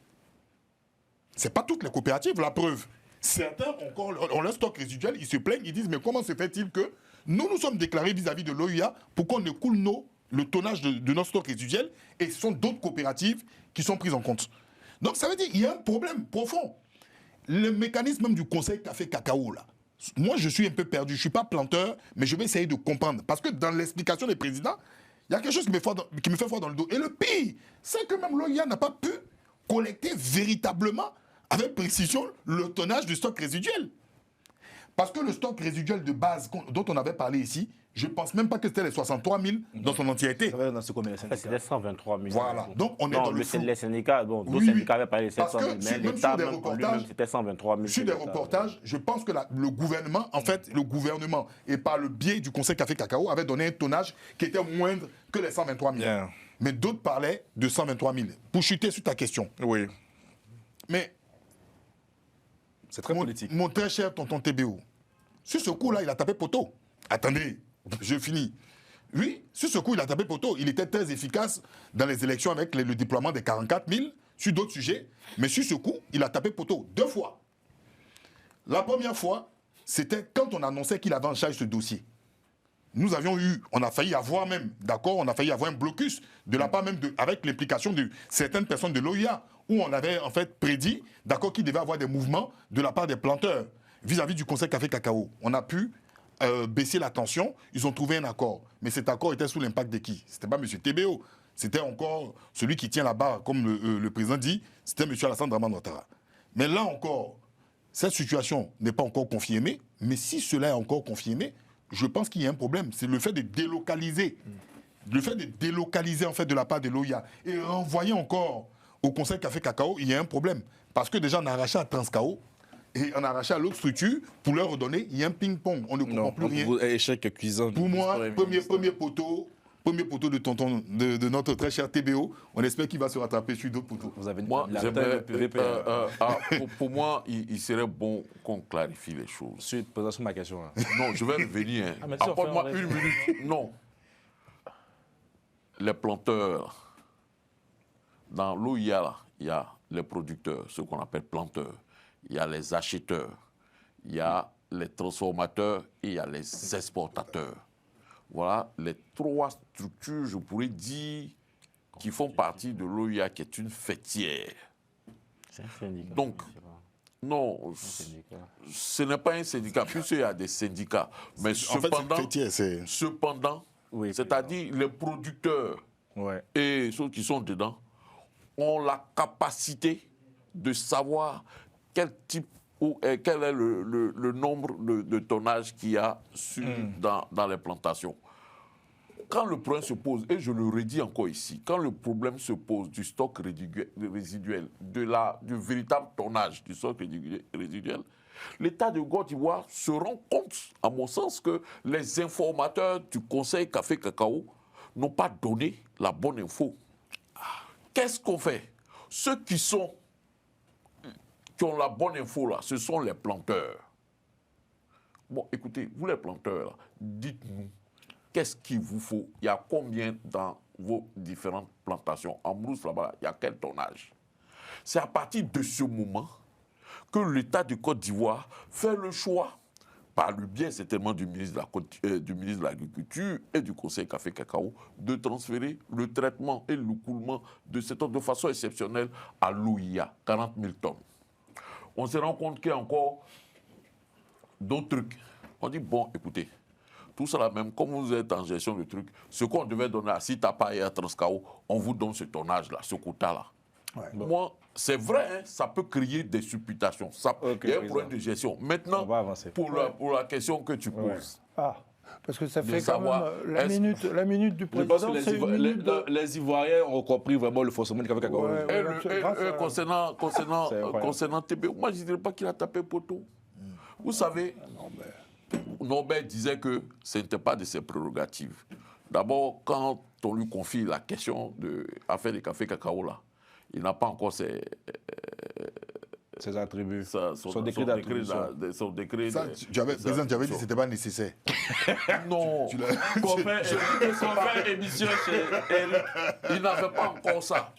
Ce n'est pas toutes les coopératives, la preuve. Certains ont leur stock résiduel, ils se plaignent, ils disent, mais comment se fait-il que nous sommes déclarés vis-à-vis de l'OIA pour qu'on écoule le tonnage de notre stock résiduel, et ce sont d'autres coopératives qui sont prises en compte. Donc ça veut dire qu'il y a un problème profond. Le mécanisme même du Conseil Café Cacao, là, moi je suis un peu perdu, je ne suis pas planteur, mais je vais essayer de comprendre. Parce que dans l'explication des présidents, il y a quelque chose qui me fait froid dans le dos. Et le pire, c'est que même l'OIA n'a pas pu collecter véritablement, avec précision, le tonnage du stock résiduel. Parce que le stock résiduel de base dont on avait parlé ici, je ne pense même pas que c'était les 63 000 dans son entièreté. C'était 123 000. Voilà, donc on est dans le flou. Les syndicats, d'autres syndicats avaient parlé de 700 000, mais l'État même c'était 123 000. Sur des reportages, je pense que le gouvernement, et par le biais du Conseil Café Cacao, avait donné un tonnage qui était moindre que les 123 000. Bien. Mais d'autres parlaient de 123 000. Pour chuter sur ta question. Oui. Mais C'est très politique. Mon très cher tonton TBO, sur ce coup-là, il a tapé poteau. Attendez, je finis. Oui, sur ce coup, il a tapé poteau. Il était très efficace dans les élections avec le déploiement des 44 000 sur d'autres sujets. Mais sur ce coup, il a tapé poteau 2 fois. La première fois, c'était quand on annonçait qu'il avait en charge ce dossier. Nous avions eu, on a failli avoir même, d'accord, on a failli avoir un blocus de la part même avec l'implication de certaines personnes de l'OIA, où on avait en fait prédit, d'accord, qu'il devait avoir des mouvements de la part des planteurs vis-à-vis du Conseil Café Cacao. On a pu baisser la tension, ils ont trouvé un accord. Mais cet accord était sous l'impact de qui? C'était pas M. TBO, c'était encore celui qui tient la barre, comme le président dit, c'était M. Alassane Dramane Ouattara. Mais là encore, cette situation n'est pas encore confirmée, mais si cela est encore confirmé, je pense qu'il y a un problème. C'est le fait de délocaliser. Le fait de délocaliser en fait de la part de l'OIA et renvoyer encore au Conseil Café Cacao, il y a un problème. Parce que déjà on a arraché à Transcao et on a arraché à l'autre structure pour leur redonner, il y a un ping-pong. On ne comprend plus rien. Échec cuisant. Pour moi, premier poteau de tonton, de notre très cher TBO, on espère qu'il va se rattraper sur d'autres poteaux. Vous avez Moi, pour moi, il serait bon qu'on clarifie les choses. Sur ma question. Là. Non, je vais revenir. Apporte-moi une minute. Non. Les planteurs, dans l'OIA, il y a les producteurs, ceux qu'on appelle planteurs. Il y a les acheteurs, il y a les transformateurs et il y a les exportateurs. Voilà les 3 structures, je pourrais dire, qui font partie de l'OIA, qui est une fêtière. C'est un syndicat. Donc, non, ce n'est pas un syndicat, puisqu'il y a des syndicats. Mais cependant, oui, c'est-à-dire les producteurs et ceux qui sont dedans ont la capacité de savoir quel type ou quel est le nombre de tonnages qu'il y a dans les plantations. Quand le problème se pose, et je le redis encore ici, quand le problème se pose du stock résiduel, du véritable tonnage du stock résiduel, l'État de Côte d'Ivoire se rend compte, à mon sens, que les informateurs du Conseil Café Cacao n'ont pas donné la bonne info. Qu'est-ce qu'on fait? Ceux qui ont la bonne info, là, ce sont les planteurs. Bon, écoutez, vous les planteurs, là, dites-nous, qu'est-ce qu'il vous faut? Il y a combien dans vos différentes plantations? En brousse, là-bas, il y a quel tonnage? C'est à partir de ce moment que l'État de Côte d'Ivoire fait le choix par le biais certainement du ministre de l'Agriculture et du Conseil Café Cacao, de transférer le traitement et le coulement de cette eau de façon exceptionnelle à l'OIA, 40 000 tonnes. On se rend compte qu'il y a encore d'autres trucs. On dit, bon, écoutez, tout ça là même, comme vous êtes en gestion de trucs, ce qu'on devait donner à Sitapa et à Transcao, on vous donne ce tonnage-là, ce quota-là. Ouais. Moi, c'est vrai, hein, ça peut créer des supputations. Il y a un problème de gestion. Maintenant, On va avancer. pour la question que tu poses, Ah, parce que ça De fait quand savoir, même la minute du Je pense président, que c'est une minute de... les Ivoiriens ont compris vraiment le fonctionnement du Café Cacao. Ouais. concernant TBO, moi je ne dirais pas qu'il a tapé poteau. Vous savez, Norbert disait que ce n'était pas de ses prérogatives. D'abord, quand on lui confie la question de l'affaire des cafés cacao là, il n'a pas encore ses attributs. son décret d'attribution. Son décret. Ça, président, tu avais dit que ce n'était pas nécessaire. Non. Qu'on fait émission chez Eric. Il n'avait pas encore ça.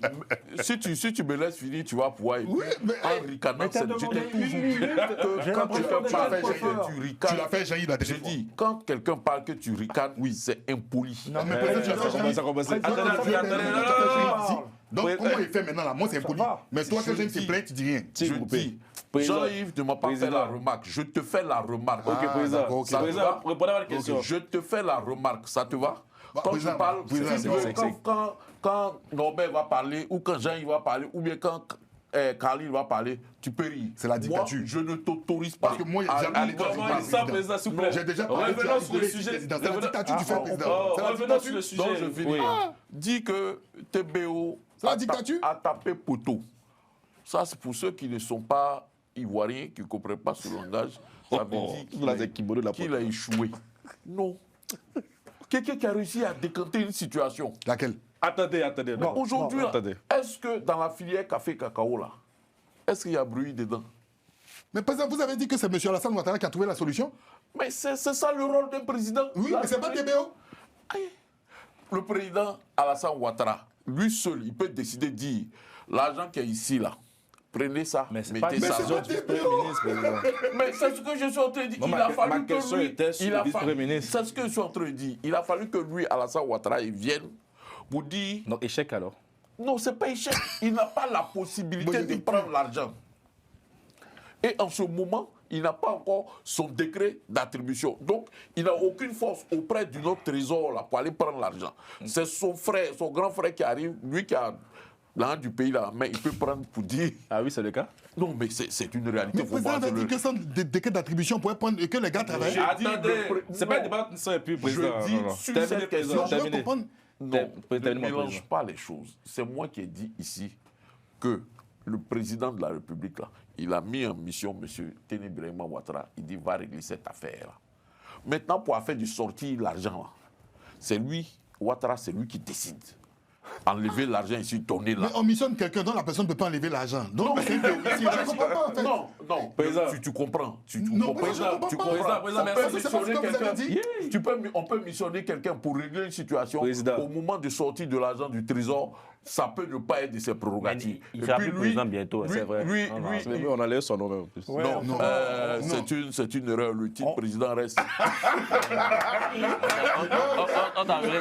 Si tu me laisses finir, tu vas pouvoir. Oui, mais en ricanant, Mais t'as je demandé t'ai toujours une dit minute, j'ai que quand l'impression quelqu'un d'être parle un que chauffeur. tu ricanes. tu l'as fait jaillir la J'ai dernière fois. dit, quand quelqu'un parle que tu ricanes, oui, c'est impoli. Non, mais président, tu l'as fait jaillir. Ça commence. Donc, comment il fait maintenant là? Moi, c'est impoli. va. Mais toi, quand Jean se plaint, tu dis rien. Je dis, Jean-Yves ne m'a pas fait la remarque. Je te fais la remarque. Ok, président. d'accord, ok. Ça te Président, va? répondez à la question. Je te fais la remarque. Ça te va? Bah, Quand tu président, parles, président, si tu c'est veux, bon. quand Norbert va parler, ou quand Jean-Yves va parler, ou bien quand Khalil va parler, tu peux rire. C'est la dictature. Moi, je ne t'autorise pas. Parce que moi, à j'ai jamais rigoler. dit Comment ça, président, s'il vous plaît? J'ai déjà parlé de Revenons sur le sujet. C'est la dictature du fait président. C'est la Revenons sur dictature. le sujet. Donc, je finis. Oui. Dit que TBO C'est la dictature. a tapé poteau. Ça, c'est pour ceux qui ne sont pas ivoiriens, qui ne comprennent pas ce langage. Ça veut dire Là, c'est Kibodo de la qu'il a échoué. Non. Quelqu'un qui a réussi à décanter une situation. Laquelle? Attendez. Non. Aujourd'hui, là, attendez. est-ce que dans la filière café-cacao, là, est-ce qu'il y a bruit dedans? Mais président, vous avez dit que c'est M. Alassane Ouattara qui a trouvé la solution? Mais c'est ça le rôle d'un président. Oui, mais c'est pas TBO. Le président Alassane Ouattara, lui seul, il peut décider de dire l'argent qui est ici, là, prenez ça, Mais c'est pas mettez une ça. décision du Premier ministre, président. Mais c'est ce que je suis en train de dire. Non, Il ma a fallu ma que question lui. était sur il le a vice-premier fallu- ministre. C'est ce que je suis en train de dire. Il a fallu que lui, Alassane Ouattara, il vienne pour dire Donc, échec alors. non, c'est pas échec. Il n'a pas la possibilité de prendre l'argent. Et en ce moment, il n'a pas encore son décret d'attribution. Donc, il n'a aucune force auprès du autre trésor là, pour aller prendre l'argent. C'est son frère, son grand frère qui arrive, lui qui a l'argent du pays là, mais il peut prendre pour dire. Ah oui, c'est le cas. Non, mais c'est une réalité. Mais le président avait dit que sans décret d'attribution, on pourrait prendre et que les gars travaillent. J'ai dit Attendez, c'est pas un non. débat sans et puis, Je président. dis Non. sur Terminez, cette président, question, Je veux terminez. comprendre. Non, ne Terminez, mélange président. pas les choses. C'est moi qui ai dit ici que le président de la République, là, il a mis en mission M. Tene Birahima Ouattara. Il dit, va régler cette affaire-là. Maintenant, pour faire du sortir l'argent, là, c'est lui, Ouattara, c'est lui qui décide. Enlever l'argent ici, donner là. Mais on missionne quelqu'un dont la personne ne peut pas enlever l'argent. Donc, c'est je ne comprends pas en fait. Non, Président. tu comprends. Non, comprends. je comprends Tu pas. comprends. Président, On merci. peut C'est pas ce missionner que vous avez quelqu'un. dit. On peut missionner quelqu'un pour régler une situation. Président. Au moment de sortie de l'argent du trésor, ça peut ne pas être de ses prérogatives. Mais il sera plus président bientôt, lui- c'est vrai. lui- Non, non, lui- Mais on a laissé son nom même en plus. Ouais, non, non, c'est une erreur. Le titre président reste. On t'a vu, Non,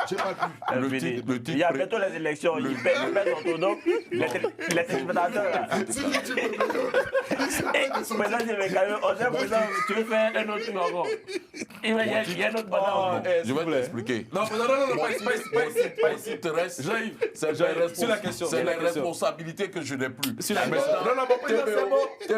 j'ai pas pu. Le titre il y a bientôt les élections. Il perd son tour. Donc, les téléspectateurs, là. Président, je vais quand même. On sait, président, tu veux faire un autre truc encore. Il y a un autre bonheur. Je vais t'expliquer. Non, président, non, pas ici. Mon titre reste. Sur la question, C'est sur la les question. responsabilités que je n'ai plus. Sur la Maintenant, question. Non, mon président, c'est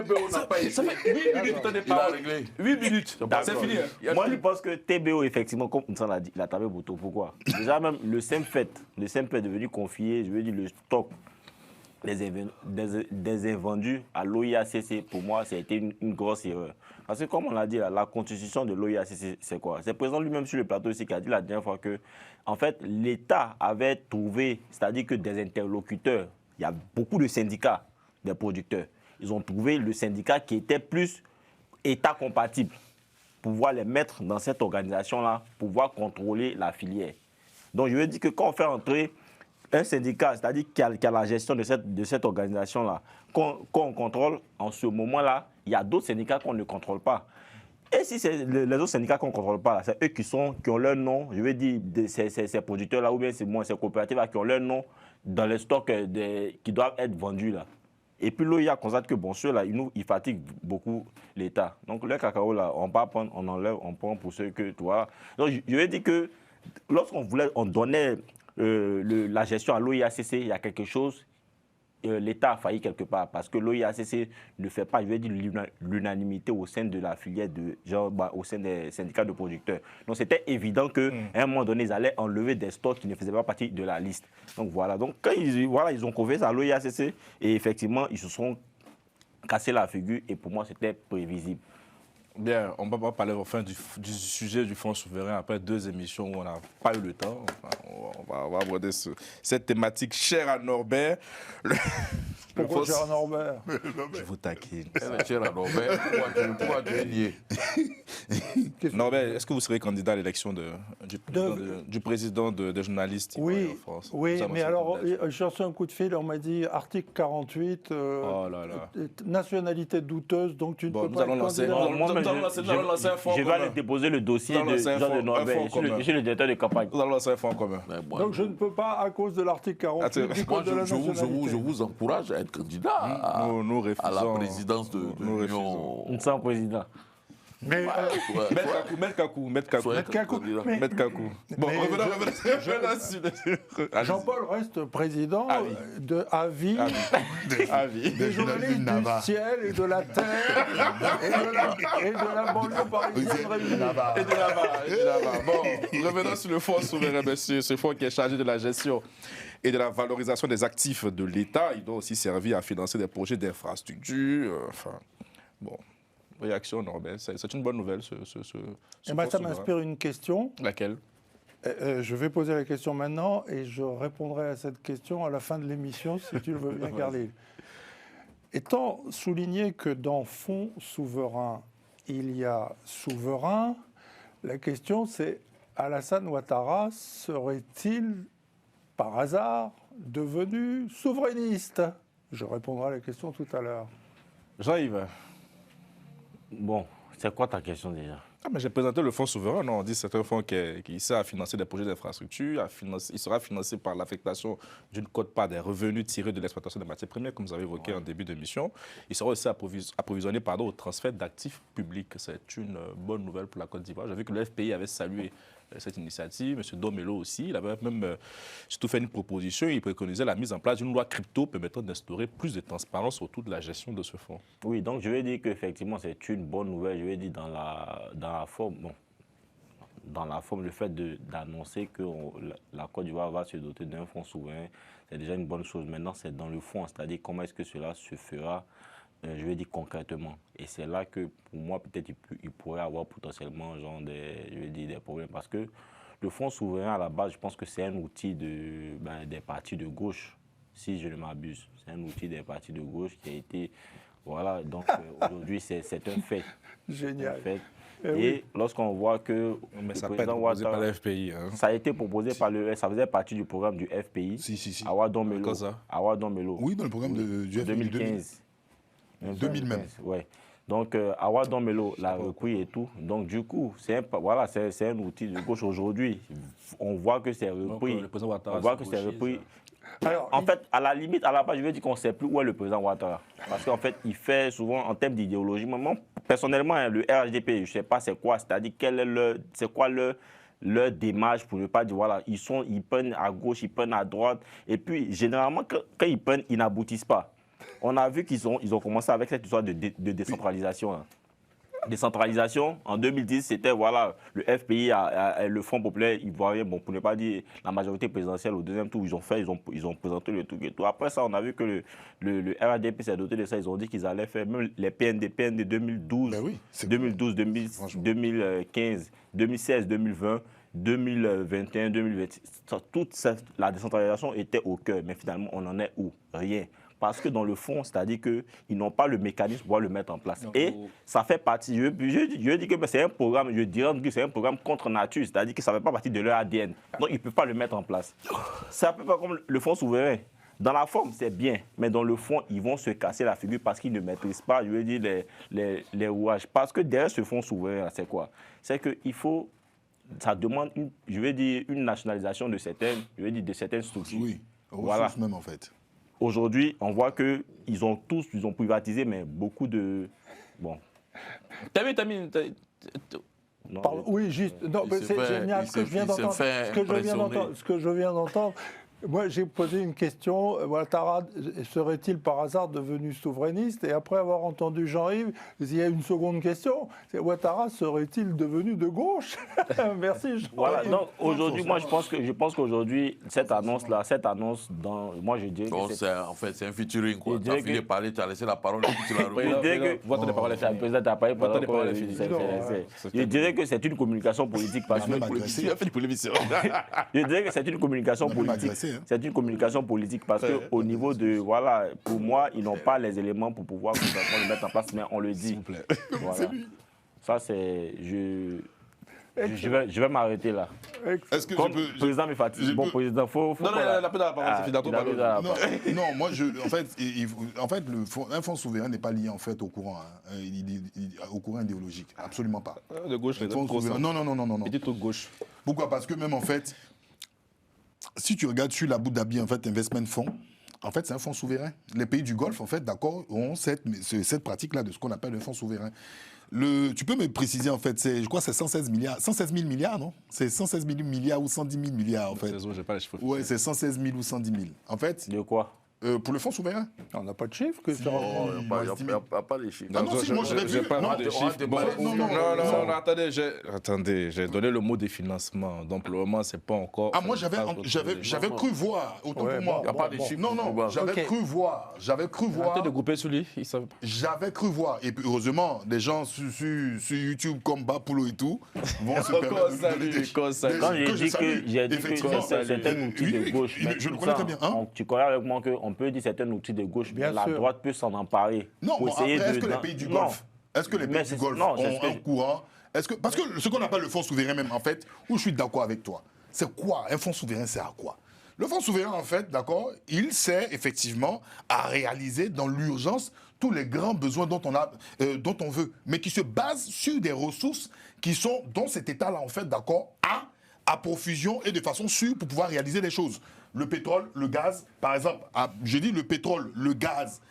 bon. TBO n'a pas Ça été. fait 8 minutes que tu Il a parles. réglé. 8 minutes. C'est fini. hein. Il y a Moi, plus- je pense que TBO, effectivement, comme Nsan l'a dit, il a tapé Bouto. Pourquoi? Déjà, même le simple fait de venir confier, je veux dire, le stock des invendus à l'OIACC, pour moi, ça a été une grosse erreur. Parce que, comme on l'a dit, là, la constitution de l'OIACC, c'est quoi? C'est le président lui-même sur le plateau ici qui a dit la dernière fois que, en fait, l'État avait trouvé, c'est-à-dire que des interlocuteurs, il y a beaucoup de syndicats des producteurs, ils ont trouvé le syndicat qui était plus État compatible, pouvoir les mettre dans cette organisation-là, pouvoir contrôler la filière. Donc, je veux dire que quand on fait entrer un syndicat, c'est-à-dire qui a la gestion de cette organisation-là, qu'on contrôle, en ce moment-là, il y a d'autres syndicats qu'on ne contrôle pas. Et si c'est les autres syndicats qu'on ne contrôle pas, c'est eux qui ont leur nom, je veux dire, ces producteurs-là, ou bien ces coopératives-là qui ont leur nom dans les stocks qui doivent être vendus là. Et puis l'OIA constate que, bon, ceux-là, ils fatiguent beaucoup l'État. Donc le cacao, là, on va prendre, on enlève, on prend pour ceux que, tu vois. Donc je veux dire que on donnait la gestion à l'OIACC, il y a quelque chose, l'État a failli quelque part parce que l'OIACC ne fait pas, je veux dire, l'unanimité au sein de la filière, au sein des syndicats de producteurs. Donc c'était évident qu'à un moment donné, ils allaient enlever des stocks qui ne faisaient pas partie de la liste. Donc voilà, donc quand ils ont confié ça à l'OIACC, et effectivement, ils se sont cassés la figure et pour moi, c'était prévisible. Bien, on va parler enfin du sujet du fonds souverain après 2 émissions où on n'a pas eu le temps. Enfin, on va aborder cette thématique chère à Norbert. Pourquoi cher à Norbert? Je vous taquine. Cher à Norbert, pourquoi tu es nié? Norbert, est-ce que vous serez candidat à l'élection du président des journalistes oui, en France? Oui, mais alors, j'ai reçu un coup de fil, on m'a dit article 48, oh là là. Nationalité douteuse, donc tu ne peux nous pas allons être lancer- candidat. Je vais aller déposer le dossier de Jean de Norbert. Je suis le directeur de campagne. Nous allons lancer un fonds commun. Donc je ne peux pas à cause de l'article 48 du Moi, code de la je nationalité. vous encourage à être candidat à la présidence de l'Union. Nous sommes président. Mais Maître Kakou. Bon, revenons. Jean-Paul reste président à vie des journalistes du ciel et de la terre et de la banlieue parisienne réunie. Et de là-bas. Bon, revenons sur le fonds souverain, monsieur. Ce fonds qui est chargé de la gestion et de la valorisation des actifs de l'État. Il doit aussi servir à financer des projets d'infrastructure. Enfin, bon. Réaction, Norbert. C'est une bonne nouvelle, ce Et moi, ça m'inspire une question. Laquelle? Je vais poser la question maintenant et je répondrai à cette question à la fin de l'émission, si tu le veux bien, Carlyle. Étant souligné que dans fonds souverain, il y a souverain, la question c'est, Alassane Ouattara serait-il, par hasard, devenu souverainiste? Je répondrai à la question tout à l'heure. Jean-Yves. Bon, c'est quoi ta question déjà? Mais j'ai présenté le fonds souverain. Non, on dit que c'est un fonds qui sert à financer des projets d'infrastructure. Il sera financé par l'affectation d'une quote-part des revenus tirés de l'exploitation des matières premières, comme vous avez évoqué en début d'émission. Il sera aussi approvisionné au transfert d'actifs publics. C'est une bonne nouvelle pour la Côte d'Ivoire. J'ai vu que le FPI avait salué cette initiative. M. Domelo aussi, il avait même surtout fait une proposition. Il préconisait la mise en place d'une loi crypto permettant d'instaurer plus de transparence autour de la gestion de ce fonds. Oui, donc je vais dire qu'effectivement c'est une bonne nouvelle. Je vais dire dans la forme, le fait d'annoncer que la Côte d'Ivoire va se doter d'un fonds souverain, c'est déjà une bonne chose. Maintenant, c'est dans le fond, c'est-à-dire comment est-ce que cela se fera, je vais dire concrètement. Et c'est là que, pour moi, peut-être il pourrait avoir potentiellement des problèmes. Parce que le fonds souverain, à la base, je pense que c'est un outil des partis de gauche, si je ne m'abuse. C'est un outil des partis de gauche qui a été... Voilà, donc aujourd'hui, c'est un fait. Génial. Un fait. Eh Et oui. lorsqu'on voit que Mais le ça peut être président proposé par Ouattara, le FPI. Hein. ça a été proposé ça faisait partie du programme du FPI. Si. Awa Don Melo. Comme ça. Awa Don Melo. Oui, dans le programme du FPI 2015. 2000 même. Ouais. Donc, Awa Don Melo l'a repris et tout. Donc, du coup, c'est un outil de gauche aujourd'hui. On voit que c'est repris. Le président Ouattara, On voit que c'est c'est repris. Alors, En fait, à la limite, à la base, je vais dire qu'on ne sait plus où est le président Ouattara. Parce qu'en fait, il fait souvent, en termes d'idéologie, moi, personnellement, hein, le RHDP, je ne sais pas c'est quoi, c'est-à-dire c'est quoi leur démarche pour ne pas dire, voilà, ils peignent à gauche, ils peignent à droite. Et puis, généralement, quand ils peignent, ils n'aboutissent pas. On a vu qu'ils ont commencé avec cette histoire de décentralisation. Hein. Décentralisation, en 2010, c'était voilà, le FPI, le Front populaire ivoirien, bon, pour ne pas dire la majorité présidentielle au deuxième tour, ils ont présenté le truc et tout. Après ça, on a vu que le RADP s'est doté de ça, ils ont dit qu'ils allaient faire même les PND 2012, Ben oui, 2012, 2015, 2016, 2020, 2021, 2020. Toute la décentralisation était au cœur, mais finalement, on en est où? Rien. parce que dans le fond, c'est-à-dire qu'ils n'ont pas le mécanisme pour le mettre en place. Et ça fait partie, je dis que c'est un programme, je dirais que c'est un programme contre nature, c'est-à-dire que ça ne fait pas partie de leur ADN. Donc ils ne peuvent pas le metêtre en place. C'est un peu pas comme le fonds souverain. Dans la forme, c'est bien, mais dans le fond, ils vont se casser la figure parce qu'ils ne maîtrisent pas, je veux dire, les rouages. Parce que derrière ce fonds souverain, c'est quoi? C'est qu'il faut, ça demande, une nationalisation de certaines structures. Oui, voilà. ressources même en fait. Aujourd'hui, on voit qu'ils ont privatisé, mais beaucoup de... Bon. T'as vu, Non, Pardon, oui, juste. Non, mais c'est génial ce que je viens d'entendre. Ce que je viens d'entendre. Moi, j'ai posé une question. Ouattara serait-il par hasard devenu souverainiste? Et après avoir entendu Jean-Yves, il y a une seconde question. Ouattara serait-il devenu de gauche? Merci, Jean-Yves. Voilà. Donc aujourd'hui, moi, je pense qu'aujourd'hui, cette annonce, moi, je dirais Bon, que en fait, c'est un featuring, quoi. Je Tu as dirais fini de parler, tu as laissé la parole et puis tu l'as repris. Je dirais que Votre parole est le président n'a pas Votre parole est fini. finie. Je dirais que c'est une communication politique parce que même agressé. Tu as fait pour l'émission. je dirais que c'est une communication On a même politique. agressé, hein. C'est une communication politique parce que au niveau de voilà, pour moi, ils n'ont pas les éléments pour pouvoir complètement le mettre en place, mais on le dit. Voilà. Ça c'est je vais m'arrêter là. Est-ce que Comme je peux... le président me fatigue. Bon, président, faut Non, pas- la peine de la parole, c'est fini. il a pris la parole. Non, moi, en fait, un fonds souverain n'est pas lié en fait au courant, au courant idéologique, absolument pas. De gauche, les Fonds souverain- non. Et du tout gauche. Pourquoi? Parce que même en fait, si tu regardes sur l'Abu Dhabi en fait Investment Fund, en fait c'est un fonds souverain. Les pays du Golfe en fait, d'accord, ont cette pratique-là de ce qu'on appelle le fonds souverain. Tu peux me préciser en fait, je crois que c'est 116 000 milliards, non? C'est 116 000 milliards ou 110 000 milliards en fait. Désolé, j'ai pas les chiffres. Ouais, c'est 116 000 ou 110 000. En fait, De quoi? pour le fonds souverain. On n'a pas de chiffres que ça. Il n'y a pas les chiffres. Ah non, si, moi je l'ai vu. Non, de chiffres. Bon, non, attendez, j'ai donné le mot des financements. Donc, pour le moment, c'est pas encore. Ah, moi j'avais cru voir, autant Ouais, pour moi. Il n'y a pas de chiffres. Non, j'avais Ok. cru voir. Arrêtez de couper sur lui. Il savent pas. J'avais cru voir. Et puis heureusement, des gens sur YouTube comme Bapulo et tout vont se permettre de donner des Quand j'ai dit que Effectivement. certains outils de gauche, Oui, mais je le tout connais ça, très bien. Hein? tu connais avec moi qu'on peut dire certains outils de gauche, Bien mais la sûr. droite peut s'en emparer. Non, pour bon, après, essayer est-ce de- que les pays du Non. Golfe, est-ce que les Mais pays du c'est- Golfe non, c'est ce ont que un courant? Parce que ce qu'on appelle le fonds souverain même, en fait, où je suis d'accord avec toi, c'est quoi? Un fonds souverain, c'est à quoi? Le fonds souverain, en fait, d'accord, il sert effectivement à réaliser dans l'urgence tous les grands besoins dont on veut, mais qui se basent sur des ressources qui sont dans cet état-là, en fait, d'accord, à profusion et de façon sûre pour pouvoir réaliser les choses. Le pétrole, le gaz, par exemple, je dis le pétrole, le gaz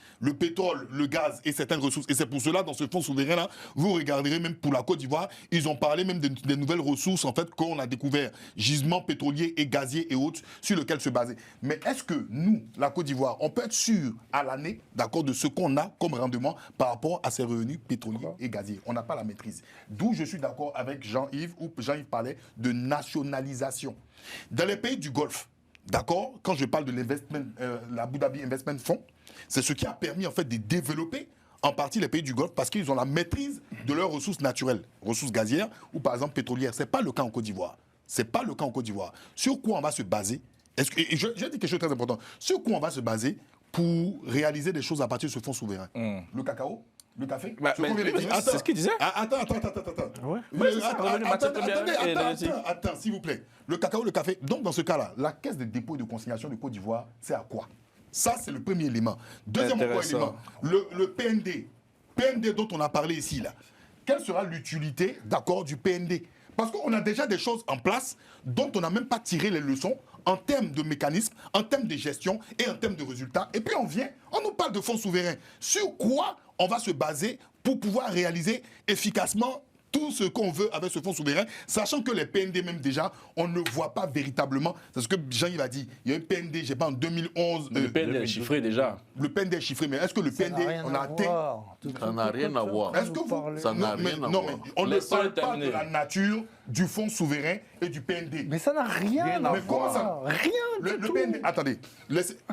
et certaines ressources. Et c'est pour cela, dans ce fonds souverain-là, vous regarderez même pour la Côte d'Ivoire, ils ont parlé même des nouvelles ressources, en fait, qu'on a découvert, gisements pétroliers et gaziers et autres, sur lesquels se baser. Mais est-ce que nous, la Côte d'Ivoire, on peut être sûr à l'année, d'accord, de ce qu'on a comme rendement par rapport à ces revenus pétroliers et gaziers? On n'a pas la maîtrise. D'où je suis d'accord avec Jean-Yves, où Jean-Yves parlait de nationalisation. Dans les pays du Golfe, d'accord, quand je parle de l'Abu Dhabi Investment Fund, c'est ce qui a permis en fait de développer en partie les pays du Golfe parce qu'ils ont la maîtrise de leurs ressources naturelles, ressources gazières ou par exemple pétrolières. Ce n'est pas le cas en Côte d'Ivoire. C'est pas le cas en Côte d'Ivoire. Sur quoi on va se baser? Et je dis quelque chose de très important. Sur quoi on va se baser pour réaliser des choses à partir de ce fonds souverain? Le cacao? Le café? C'est ce qu'il disait. Attends. Ouais, c'est ça, revenu matière première et Attends, s'il vous plaît. Le cacao, le café. Donc, dans ce cas-là, la caisse de dépôt et de consignation de Côte d'Ivoire, c'est à quoi? Ça, c'est le premier élément. Deuxième élément, le PND. PND dont on a parlé ici, là. Quelle sera l'utilité, d'accord, du PND? Parce qu'on a déjà des choses en place dont on n'a même pas tiré les leçons en termes de mécanismes, en termes de gestion et en termes de résultats. Et puis on nous parle de fonds souverains. Sur quoi on va se baser pour pouvoir réaliser efficacement tout ce qu'on veut avec ce fonds souverain, sachant que les PND même déjà, on ne voit pas véritablement. C'est ce que Jean-Yves a dit. Il y a eu PND, je sais pas, en 2011. Le PND est chiffré déjà. Le PND est chiffré, mais est-ce que le PND, on a atteint? Ça n'a rien à voir. Est-ce que vous... Ça n'a rien à Non, voir. mais on ne Laissons parle le pas de terminer. la nature du fonds souverain et du PND. Mais ça n'a rien à Mais comment voir. ça? Rien Le du tout. PND, attendez.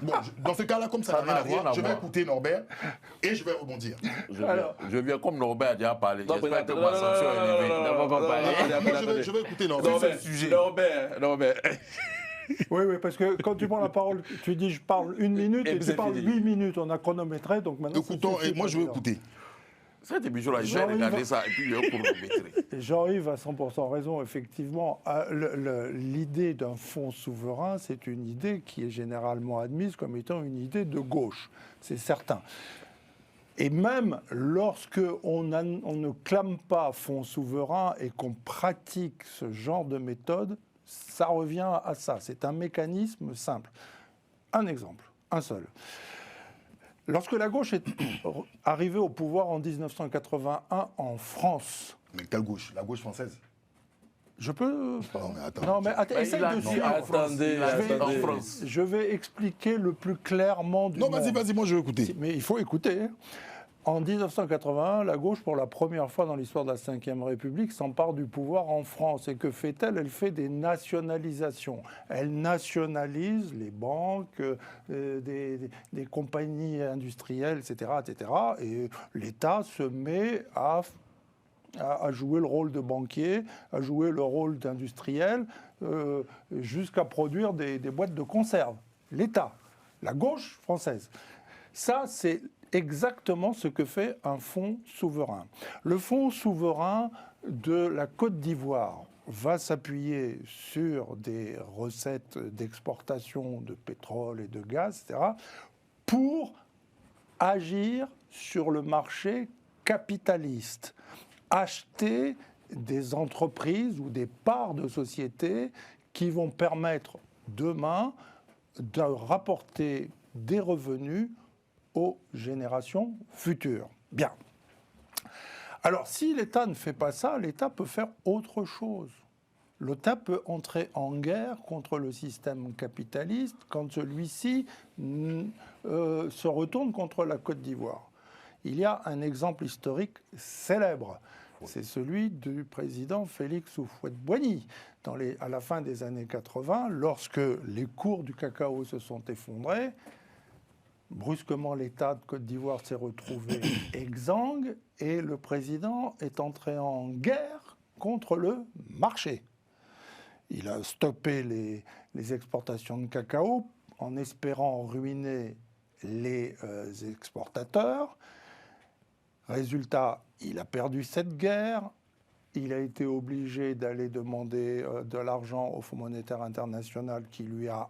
Bon, dans ce cas-là, comme ça n'a rien à voir, je vais écouter Norbert et je vais rebondir. Je viens comme Norbert a déjà parlé. Non, J'espère que non, ma non, sanction non, est élevée. non, non, non, non, non, Moi, je vais écouter Norbert. Norbert, Oui, parce que quand tu prends la parole, tu dis je parle 1 minute et puis tu c'est parles fini. 8 minutes. On a chronométré, donc maintenant. Écoutons, et moi je veux écouter. Cette émission-là, j'ai Jean-Yves- regardé ça et puis j'ai chronométré. Jean-Yves a 100% raison, effectivement. L'idée d'un fonds souverain, c'est une idée qui est généralement admise comme étant une idée de gauche, c'est certain. Et même lorsque on ne clame pas fonds souverain et qu'on pratique ce genre de méthode, ça revient à ça. C'est un mécanisme simple. Un exemple, un seul. Lorsque la gauche est arrivée au pouvoir en 1981 en France, Mais quelle gauche? La gauche française? je peux... Non, mais attends. Non, mais essaye Il a de dit suivre. attendez, en France. Je vais expliquer le plus clairement du Non, monde. vas-y, moi je veux écouter. Mais il faut écouter. En 1981, la gauche, pour la première fois dans l'histoire de la Ve République, s'empare du pouvoir en France. Et que fait-elle? Elle fait des nationalisations. Elle nationalise les banques, des compagnies industrielles, etc., etc. Et l'État se met à jouer le rôle de banquier, à jouer le rôle d'industriel, jusqu'à produire des boîtes de conserve. L'État, la gauche française. Ça, c'est exactement ce que fait un fonds souverain. Le fonds souverain de la Côte d'Ivoire va s'appuyer sur des recettes d'exportation de pétrole et de gaz, etc., pour agir sur le marché capitaliste, acheter des entreprises ou des parts de sociétés qui vont permettre demain de rapporter des revenus aux générations futures. Bien. Alors, si l'État ne fait pas ça, l'État peut faire autre chose. L'État peut entrer en guerre contre le système capitaliste quand celui-ci se retourne contre la Côte d'Ivoire. Il y a un exemple historique célèbre. C'est celui du président Félix Houphouët-Boigny. À la fin des années 80, lorsque les cours du cacao se sont effondrés, brusquement, l'État de Côte d'Ivoire s'est retrouvé exsangue et le président est entré en guerre contre le marché. Il a stoppé les exportations de cacao en espérant ruiner les exportateurs. Résultat, il a perdu cette guerre. Il a été obligé d'aller demander de l'argent au Fonds monétaire international qui lui a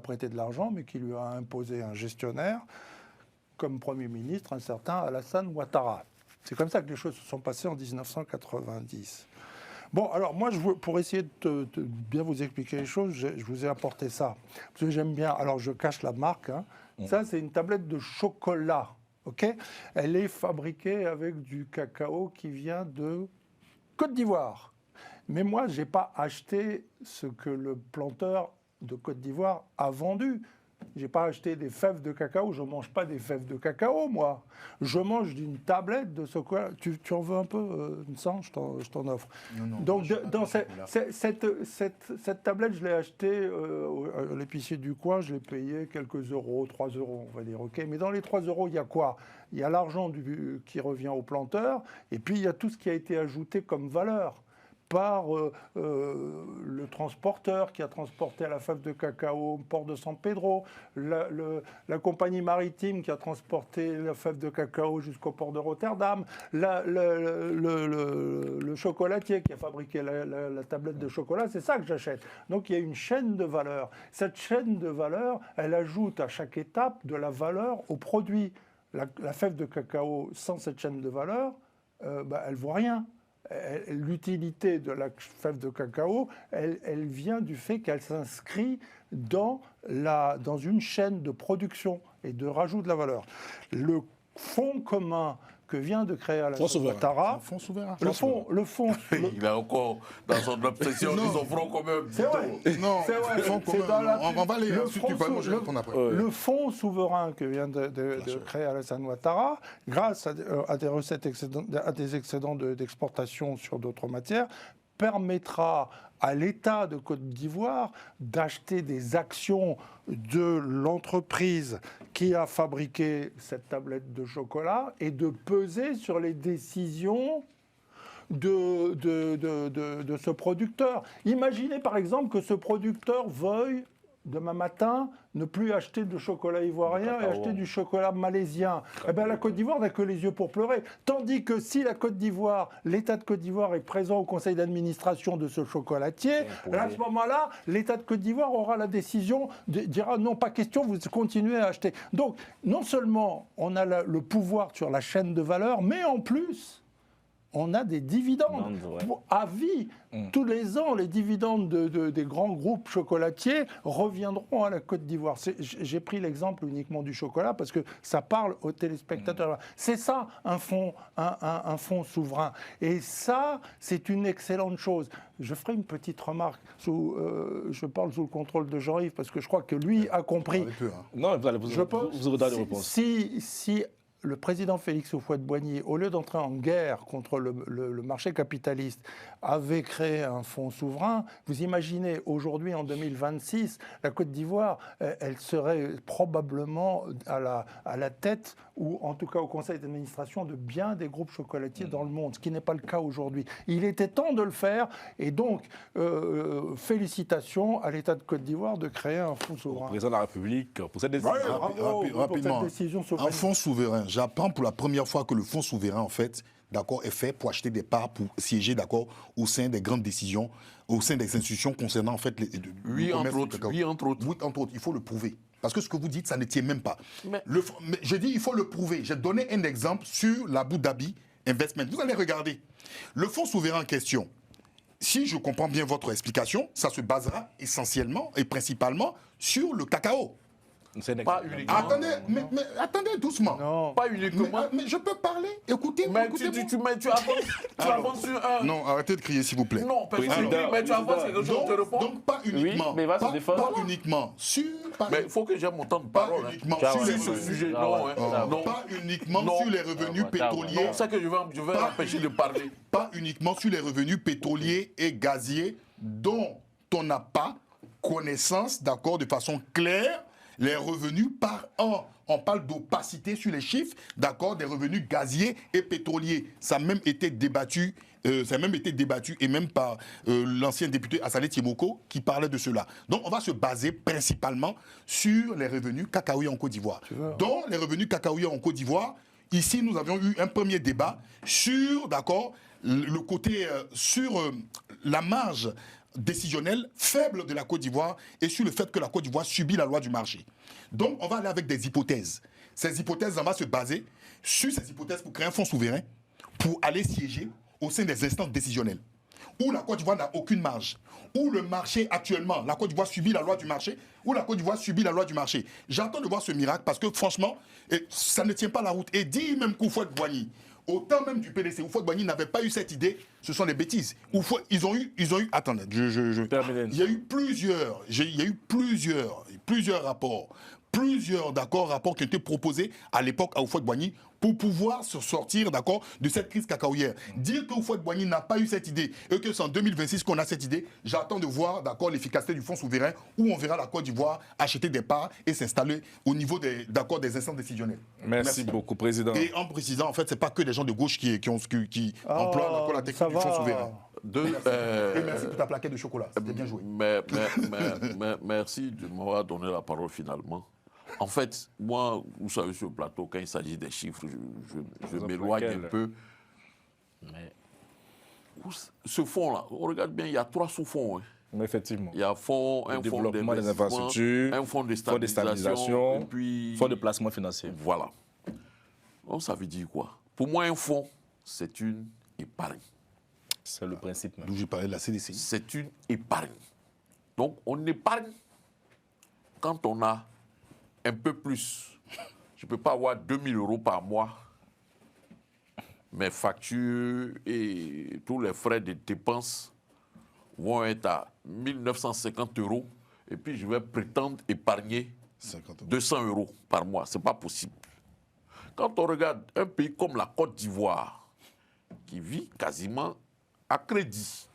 prêté de l'argent, mais qui lui a imposé un gestionnaire, comme Premier ministre, un certain Alassane Ouattara. C'est comme ça que les choses se sont passées en 1990. Bon, alors moi, pour essayer de bien vous expliquer les choses, je vous ai apporté ça. Parce que j'aime bien, alors je cache la marque, hein. Ça c'est une tablette de chocolat, ok? Elle est fabriquée avec du cacao qui vient de Côte d'Ivoire. Mais moi, je n'ai pas acheté ce que le planteur de Côte d'Ivoire a vendu. Je n'ai pas acheté des fèves de cacao, je ne mange pas des fèves de cacao, moi. Je mange d'une tablette de chocolat. Tu en veux un peu, Vincent? Je t'en offre. Non, Donc, cette tablette, je l'ai achetée à l'épicier du coin, je l'ai payé quelques euros, 3 euros, on va dire. Okay, mais dans les 3 euros, il y a quoi? Il y a l'argent qui revient au planteur, et puis il y a tout ce qui a été ajouté comme valeur par le transporteur qui a transporté la fève de cacao au port de San Pedro, la compagnie maritime qui a transporté la fève de cacao jusqu'au port de Rotterdam, le chocolatier qui a fabriqué la tablette de chocolat, c'est ça que j'achète. Donc il y a une chaîne de valeur. Cette chaîne de valeur, elle ajoute à chaque étape de la valeur au produit. La fève de cacao, sans cette chaîne de valeur, elle ne vaut rien. L'utilité de la fève de cacao, elle vient du fait qu'elle s'inscrit dans une chaîne de production et de rajout de la valeur. Le fonds commun que vient de créer Alassane Ouattara, Fonds souverain. le fonds, Il a encore, dans son obsession, ils ont front quand même. c'est vrai. Non, C'est vrai, fonds c'est commun. dans la- On va aller, le si fonds tu parles, sou- je le- réponds après. Le fonds souverain que vient de créer Alassane Ouattara, grâce à des recettes à des excédents d'exportation sur d'autres matières, permettra à l'État de Côte d'Ivoire d'acheter des actions de l'entreprise qui a fabriqué cette tablette de chocolat et de peser sur les décisions de ce producteur. Imaginez par exemple que ce producteur veuille demain matin ne plus acheter de chocolat ivoirien et acheter du chocolat malaisien. Eh bien, la Côte d'Ivoire n'a que les yeux pour pleurer. Tandis que si la Côte d'Ivoire, l'État de Côte d'Ivoire est présent au conseil d'administration de ce chocolatier, à ce moment-là, l'État de Côte d'Ivoire aura la décision, dira non, pas question, vous continuez à acheter. Donc, non seulement on a le pouvoir sur la chaîne de valeur, mais en plus, on a des dividendes à vie. Tous les ans, les dividendes des grands groupes chocolatiers reviendront à la Côte d'Ivoire. J'ai pris l'exemple uniquement du chocolat parce que ça parle aux téléspectateurs. C'est ça, un fonds souverain. Et ça, c'est une excellente chose. Je ferai une petite remarque. Je parle sous le contrôle de Jean-Yves parce que je crois que lui a compris. Non, vous aurez la réponse. Si le président Félix Houphouët-Boigny, au lieu d'entrer en guerre contre le marché capitaliste, avait créé un fonds souverain, vous imaginez, aujourd'hui, en 2026, la Côte d'Ivoire, elle serait probablement à la tête, ou en tout cas au conseil d'administration, de bien des groupes chocolatiers dans le monde, ce qui n'est pas le cas aujourd'hui. Il était temps de le faire, et donc, félicitations à l'État de Côte d'Ivoire de créer un fonds souverain. Le président de la République, pour cette décision. Rapidement, un fonds souverain. J'apprends pour la première fois que le fonds souverain, en fait, d'accord, est fait pour acheter des parts, pour siéger, d'accord, au sein des grandes décisions, au sein des institutions concernant, en fait, oui, entre autres. Oui, entre autres. Il faut le prouver. Parce que ce que vous dites, ça ne tient même pas. Mais je dis, il faut le prouver. J'ai donné un exemple sur l'Abu Dhabi Investment. Vous allez regarder. Le fonds souverain en question, si je comprends bien votre explication, ça se basera essentiellement et principalement sur le cacao. Pas uniquement. Attendez doucement. Non. Pas uniquement. Mais je peux parler. Écoutez. Mais tu avances sur un. Non, arrêtez de crier, s'il vous plaît. Non, mais tu avances quelque chose, je te réponds. Donc, pas uniquement. Oui, mais va se défendre. Pas uniquement sur. Mais il faut que j'aime mon temps de Pas parole. uniquement Sur sur ce sujet. non. Pas uniquement sur les revenus pétroliers. C'est ça que je vais empêcher de parler. Pas uniquement sur les revenus pétroliers et gaziers dont on n'a pas connaissance, d'accord, de façon claire. Les revenus par an. On parle d'opacité sur les chiffres, d'accord, des revenus gaziers et pétroliers. Ça a même été débattu, et même par l'ancien député Assalé Tiemoko qui parlait de cela. Donc on va se baser principalement sur les revenus cacaoyers en Côte d'Ivoire. Donc les revenus cacaoyers en Côte d'Ivoire, ici nous avions eu un premier débat sur, d'accord, le côté, sur la marge décisionnelle faible de la Côte d'Ivoire et sur le fait que la Côte d'Ivoire subit la loi du marché. Donc, on va aller avec des hypothèses. Ces hypothèses, on va se baser sur ces hypothèses pour créer un fonds souverain pour aller siéger au sein des instances décisionnelles où la Côte d'Ivoire n'a aucune marge, où le marché actuellement, la Côte d'Ivoire subit la loi du marché, où la Côte d'Ivoire subit la loi du marché. J'attends de voir ce miracle parce que franchement, ça ne tient pas la route. Et dit même qu'Houphouët-Boigny, au temps même du PDC, Houphouët-Boigny n'avait pas eu cette idée, ce sont des bêtises. Ils ont eu, attendez, il y a eu plusieurs rapports, rapports qui ont été proposés à l'époque à Houphouët-Boigny pour pouvoir se sortir, d'accord, de cette crise cacaoyère. Dire que Houphouët-Boigny n'a pas eu cette idée et que c'est en 2026 qu'on a cette idée, j'attends de voir, d'accord, l'efficacité du fonds souverain où on verra la Côte d'Ivoire acheter des parts et s'installer au niveau des instances décisionnelles. Merci beaucoup, Président. Et en précisant, en fait, c'est pas que des gens de gauche qui emploient la technique du fonds souverain. Et merci pour ta plaquette de chocolat, c'était bien joué. Merci de m'avoir donné la parole finalement. En fait, moi, vous savez, sur le plateau, quand il s'agit des chiffres, je m'éloigne un peu. Mais ce fonds-là, on regarde bien, il y a 3 sous-fonds. Effectivement. Il y a un fonds développement des infrastructures, un fonds de stabilisation, et puis fonds de placement financier. Voilà. Donc ça veut dire quoi? Pour moi, un fonds, c'est une épargne. C'est le principe même. D'où je parlais de la CDC. C'est une épargne. Donc on épargne quand on a un peu plus. Je ne peux pas avoir 2 000 € par mois. Mes factures et tous les frais de dépenses vont être à 1 950 €. Et puis je vais prétendre épargner 200 € par mois. Ce n'est pas possible. Quand on regarde un pays comme la Côte d'Ivoire, qui vit quasiment à crédit,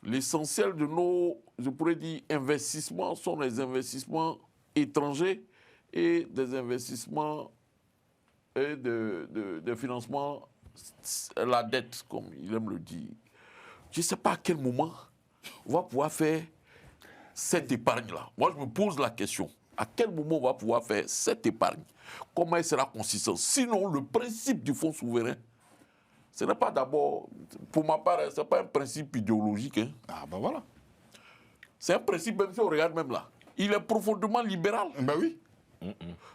l'essentiel de nos, je pourrais dire, investissements sont les investissements étrangers et des investissements et de financement la dette, comme il aime le dire, je ne sais pas à quel moment on va pouvoir faire cette épargne-là. Moi, je me pose la question. À quel moment on va pouvoir faire cette épargne? Comment elle sera consistante? Sinon, le principe du fonds souverain, ce n'est pas d'abord, pour ma part, ce n'est pas un principe idéologique. Hein. Ah ben voilà. C'est un principe, même si on regarde même là, il est profondément libéral. Ben oui.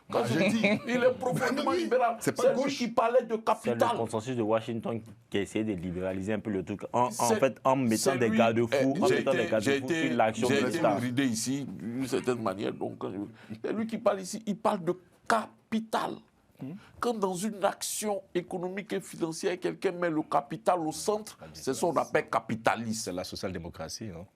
Quand je dis, il est profondément libéral. C'est pas lui gauche. qui parlait de C'est le capital. consensus de Washington qui a essayé de libéraliser un peu le truc en C'est- fait, en mettant c'est des lui- garde-fous j'ai sur l'action de J'ai été l'État. ridé ici d'une certaine manière. Donc, c'est lui qui parle ici, il parle de capital. Quand dans une action économique et financière, quelqu'un met le capital au centre, c'est ce qu'on appelle capitaliste. C'est la social-démocratie, non?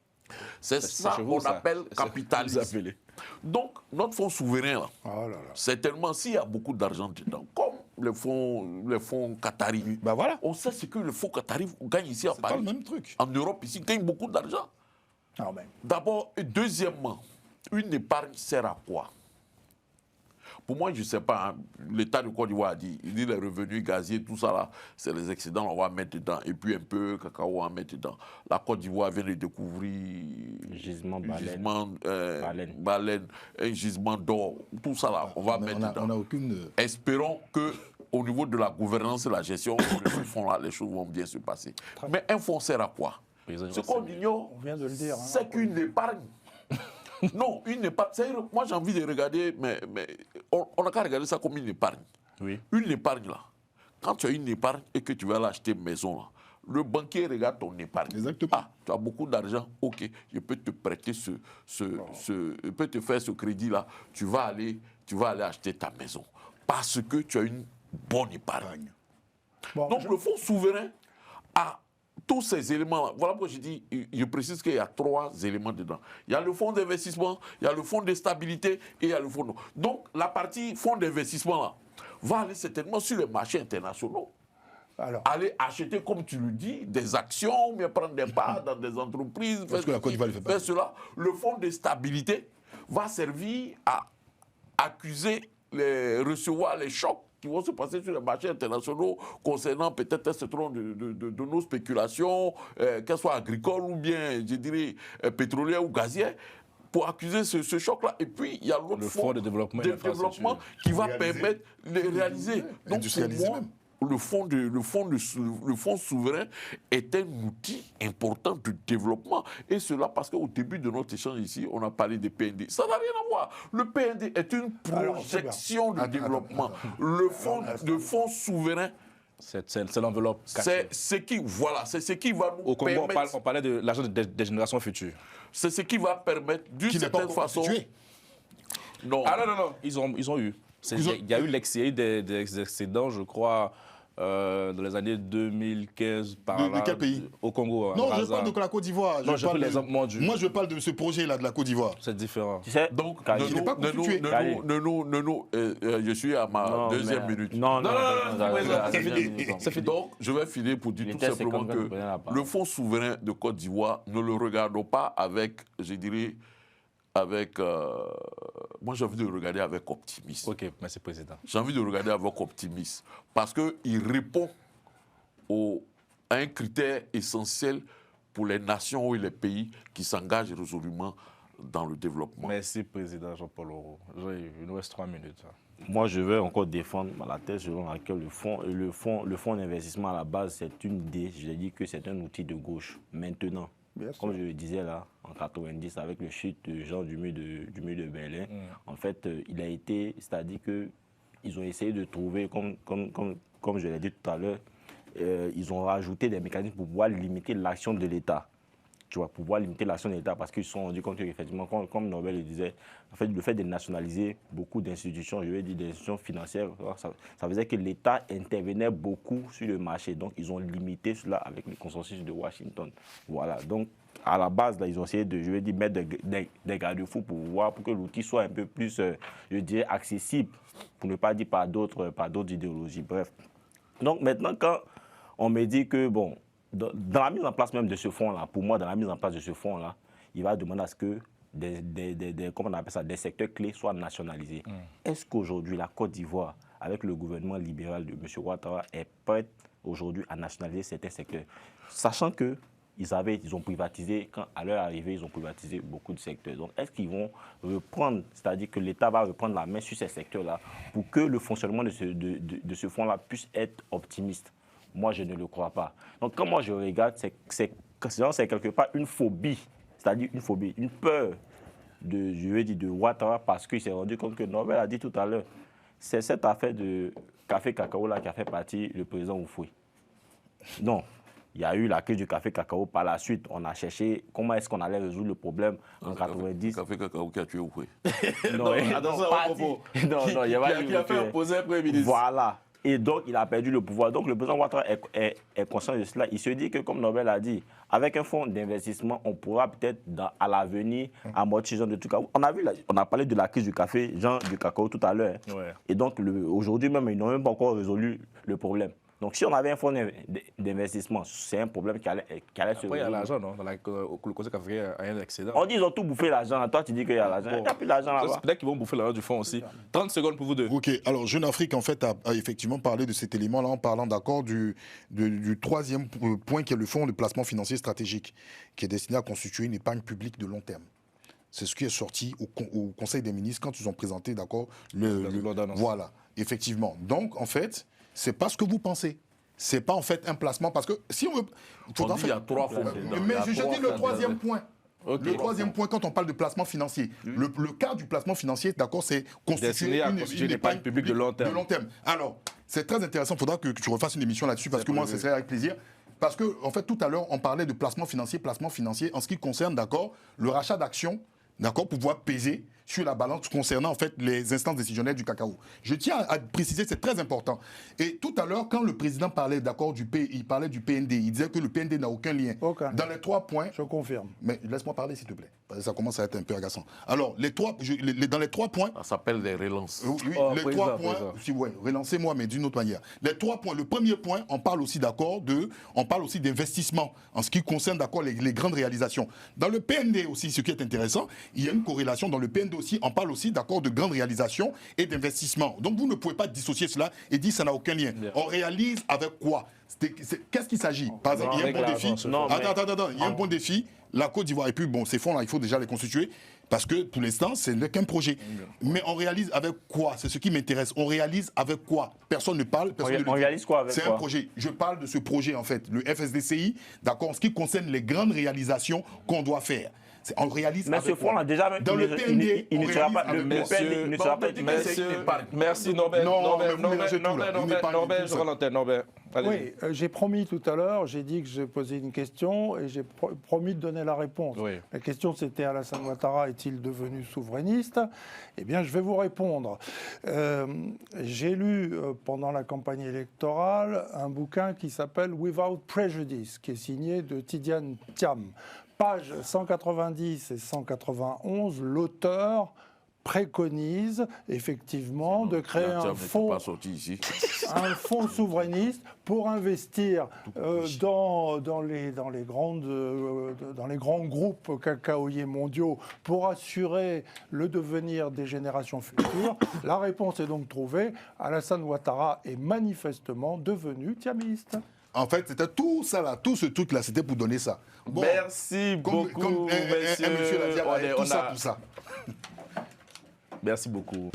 C'est ça chez vous, qu'on ça. appelle C'est ce que vous capitaliste. appelez. Donc, notre fonds souverain, là, Oh là là. certainement, s'il y a beaucoup d'argent dedans, comme les fonds qataris, Ben voilà. on sait ce que le fonds qatari gagne ici à C'est pas Paris. le même truc. En Europe, ici, gagne beaucoup d'argent. Non, mais D'abord, et deuxièmement, une épargne sert à quoi? Pour moi, je ne sais pas, hein, l'État de Côte d'Ivoire a dit, il dit les revenus gaziers, tout ça là, c'est les excédents, on va mettre dedans, et puis un peu cacao, on va mettre dedans. La Côte d'Ivoire vient de découvrir Gisement un baleine. gisement, Baleine. baleine, un gisement d'or, tout ça là, on va mettre dedans. On n'a aucune. Espérons que au niveau de la gouvernance et la gestion de ce fonds-là, les choses vont bien se passer. Mais un fonds sert à quoi? Ce qu'on ignore, on vient de le dire. Hein. c'est qu'une épargne. Non, une épargne. Moi, j'ai envie de regarder, mais on n'a qu'à regarder ça comme une épargne. Oui. Une épargne, là. Quand tu as une épargne et que tu vas l'acheter maison, là, le banquier regarde ton épargne. Exactement. Ah, tu as beaucoup d'argent, ok, je peux te prêter je peux te faire ce crédit-là. Tu vas aller acheter ta maison. Parce que tu as une bonne épargne. Bon, Donc, le fonds souverain a tous ces éléments. Voilà pourquoi je dis, je précise qu'il y a 3 éléments dedans. Il y a le fonds d'investissement, il y a le fonds de stabilité et il y a le fonds. Donc, la partie fonds d'investissement là, va aller certainement sur les marchés internationaux. alors, Aller acheter, comme tu le dis, des actions, bien prendre des parts dans des entreprises. Parce que la Côte d'Ivoire ne fait pas. Faire cela. Le fonds de stabilité va servir à accuser, recevoir les chocs qui vont se passer sur les marchés internationaux concernant peut-être un certain nombre de nos spéculations, qu'elles soient agricoles ou bien, je dirais, pétrolières ou gazières, pour accuser ce choc-là. Et puis, il y a l'autre Le fonds de développement et d'infrastructure. qui va Réaliser. permettre de les réaliser. Donc, Industrialiser pour moi, même. le fonds souverain est un outil important de développement. Et cela parce qu'au début de notre échange ici, on a parlé des PND. Ça n'a rien à voir. Le PND est une projection de développement. Le fonds souverain, C'est l'enveloppe cachée. c'est ce qui va nous Au Congo, permettre. on parlait de l'argent des générations futures. C'est ce qui va permettre, d'une Qui n'est pas certaine encore façon. constitué. Non. Ah non, ils ont eu. Il y a eu des excédents, je crois, dans les années 2015 par De là. quel pays? Au Congo. Non, je Brazzaville. parle de la Côte d'Ivoire. Non, j'ai parle pris l'exemple mondial. Moi, je parle de ce projet-là de la Côte d'Ivoire. C'est différent. Tu sais, Donc, Kali, n'est pas constitué. je suis à ma non, deuxième mais- minute. Non, c'est fini. C'est fini. Donc, je vais finir pour dire Il tout était simplement 50 quand vous prenez la que parole. le fonds souverain de Côte d'Ivoire, ne le regardons pas avec, je dirais, moi j'ai envie de le regarder avec optimisme. Ok, merci, Président. J'ai envie de le regarder avec optimisme parce qu'il répond à un critère essentiel pour les nations et les pays qui s'engagent résolument dans le développement. Merci, Président Jean-Paul Oro. Il nous reste 3 minutes. Moi, je vais encore défendre la thèse selon laquelle le fonds d'investissement à la base, c'est une idée. Je l'ai dit que c'est un outil de gauche. Maintenant, Bien sûr. comme je le disais là, en 90, avec le chute de Jean du mur de Berlin, en fait, il a été, c'est-à-dire qu'ils ont essayé de trouver, comme je l'ai dit tout à l'heure, ils ont rajouté des mécanismes pour pouvoir limiter l'action de l'État. Tu vois, pouvoir limiter l'action de l'État parce qu'ils se sont rendus compte qu'effectivement, comme Norbert le disait, en fait, le fait de nationaliser beaucoup d'institutions, je vais dire des institutions financières, ça faisait que l'État intervenait beaucoup sur le marché. Donc, ils ont limité cela avec le consensus de Washington. Voilà. Donc, à la base, là, ils ont essayé de, je vais dire, mettre des garde-fous pour que l'outil soit un peu plus, je dirais, accessible, pour ne pas dire par d'autres idéologies. Bref. Donc, maintenant, quand on me dit que, bon, dans la mise en place même de ce fonds-là, pour moi, dans la mise en place de ce fonds-là, il va demander à ce que comment on appelle ça, des secteurs clés soient nationalisés. Est-ce qu'aujourd'hui, la Côte d'Ivoire, avec le gouvernement libéral de M. Ouattara, est prête aujourd'hui à nationaliser certains secteurs. Sachant que ils ont privatisé, à leur arrivée, ils ont privatisé beaucoup de secteurs. Donc, est-ce qu'ils vont reprendre, c'est-à-dire que l'État va reprendre la main sur ces secteurs-là pour que le fonctionnement de ce fonds-là puisse être optimiste? Moi, je ne le crois pas. Donc, quand moi je regarde, c'est quelque part une phobie, c'est-à-dire une phobie, une peur de Ouattara, parce qu'il s'est rendu compte que Norbert a dit tout à l'heure, c'est cette affaire de café cacao là qui a fait partie le président Houphouët. Non. Il y a eu la crise du café cacao. Par la suite, on a cherché comment est-ce qu'on allait résoudre le problème en 90. Le café cacao qui a tué Houphouët. Non, il n'y a pas eu. Qui a fait opposer un Premier ministre. Voilà. Et donc, il a perdu le pouvoir. Donc, le président Ouattara est conscient de cela. Il se dit que, comme Nobel a dit, avec un fonds d'investissement, on pourra peut-être, à l'avenir, amortir ce genre de trucs. On a parlé de la crise du café, du cacao tout à l'heure. Ouais. Et donc, aujourd'hui même, ils n'ont même pas encore résolu le problème. Donc, si on avait un fonds d'investissement, c'est un problème qui allait se résoudre. Après, il y a l'argent, non? Le Conseil africain a un excédent. On dit qu'ils ont tout bouffé l'argent. Toi, tu dis qu'il y a l'argent. Il n'y a plus d'argent là-bas. Peut-être qu'ils vont bouffer l'argent du fonds aussi. 30 secondes pour vous deux. Ok, alors Jeune Afrique, en fait, a effectivement parlé de cet élément-là en parlant d'accord du troisième point qui est le fonds de placement financier stratégique, qui est destiné à constituer une épargne publique de long terme. C'est ce qui est sorti au Conseil des ministres quand ils ont présenté, d'accord, voilà, effectivement. Donc, en fait, c'est pas ce que vous pensez. C'est pas en fait un placement, parce que si on veut... On dit il y a trois fonds. Mais je dis le troisième point. Okay. Le troisième point, quand on parle de placement financier, le cas du placement financier, d'accord, c'est constituer une épargne publique de long terme. Alors, c'est très intéressant, il faudra que tu refasses une émission là-dessus, parce que moi, ce serait avec plaisir. Parce que, en fait, tout à l'heure, on parlait de placement financier en ce qui concerne, d'accord, le rachat d'actions, d'accord, pour pouvoir peser sur la balance concernant en fait les instances décisionnelles du cacao. Je tiens à préciser, c'est très important. Et tout à l'heure, quand le président parlait d'accord il parlait du PND, il disait que le PND n'a aucun lien. Dans les 3 points... Je confirme. Mais laisse-moi parler, s'il te plaît. Parce que ça commence à être un peu agaçant. Alors, dans les 3 points... Ça s'appelle des relances. Oui, les 3 points... Ouais, relancez-moi, mais d'une autre manière. Les 3 points. Le premier point, on parle aussi d'investissement en ce qui concerne d'accord les grandes réalisations. Dans le PND aussi, ce qui est intéressant, il y a une corrélation dans le PND aussi, on parle aussi d'accord de grandes réalisations et d'investissement. Donc vous ne pouvez pas dissocier cela et dire que ça n'a aucun lien. On réalise avec quoi? Qu'est-ce qu'il s'agit? Par exemple, il y a un bon défi. Attends, il y a un bon défi. La Côte d'Ivoire, et puis bon, ces fonds-là, il faut déjà les constituer. Parce que pour l'instant, ce n'est qu'un projet. Mais on réalise avec quoi? C'est ce qui m'intéresse. On réalise avec quoi? Personne ne parle. On réalise quoi avec quoi? C'est un projet. Je parle de ce projet, en fait, le FSDCI, d'accord, en ce qui concerne les grandes réalisations qu'on doit faire. On réalise. Mais ce fonds-là, déjà, dans le PND, il ne sera pas. Merci, Norbert. Norbert, je rends l'antenne. Norbert. Oui, j'ai promis tout à l'heure, j'ai dit que j'ai posé une question et j'ai promis de donner la réponse. Oui. La question, c'était Alassane Ouattara est-il devenu souverainiste? Eh bien, je vais vous répondre. J'ai lu pendant la campagne électorale un bouquin qui s'appelle Without Prejudice, qui est signé de Tidjane Thiam. Pages 190 et 191, l'auteur préconise effectivement de créer un fonds souverainiste pour investir dans les grands groupes cacaoyers mondiaux pour assurer le devenir des générations futures. La réponse est donc trouvée. Alassane Ouattara est manifestement devenu thiamiste. En fait, c'était tout ça là, tout ce truc là, c'était pour donner ça. Bon, merci beaucoup, comme un monsieur l'a dit, tout ça. Merci beaucoup.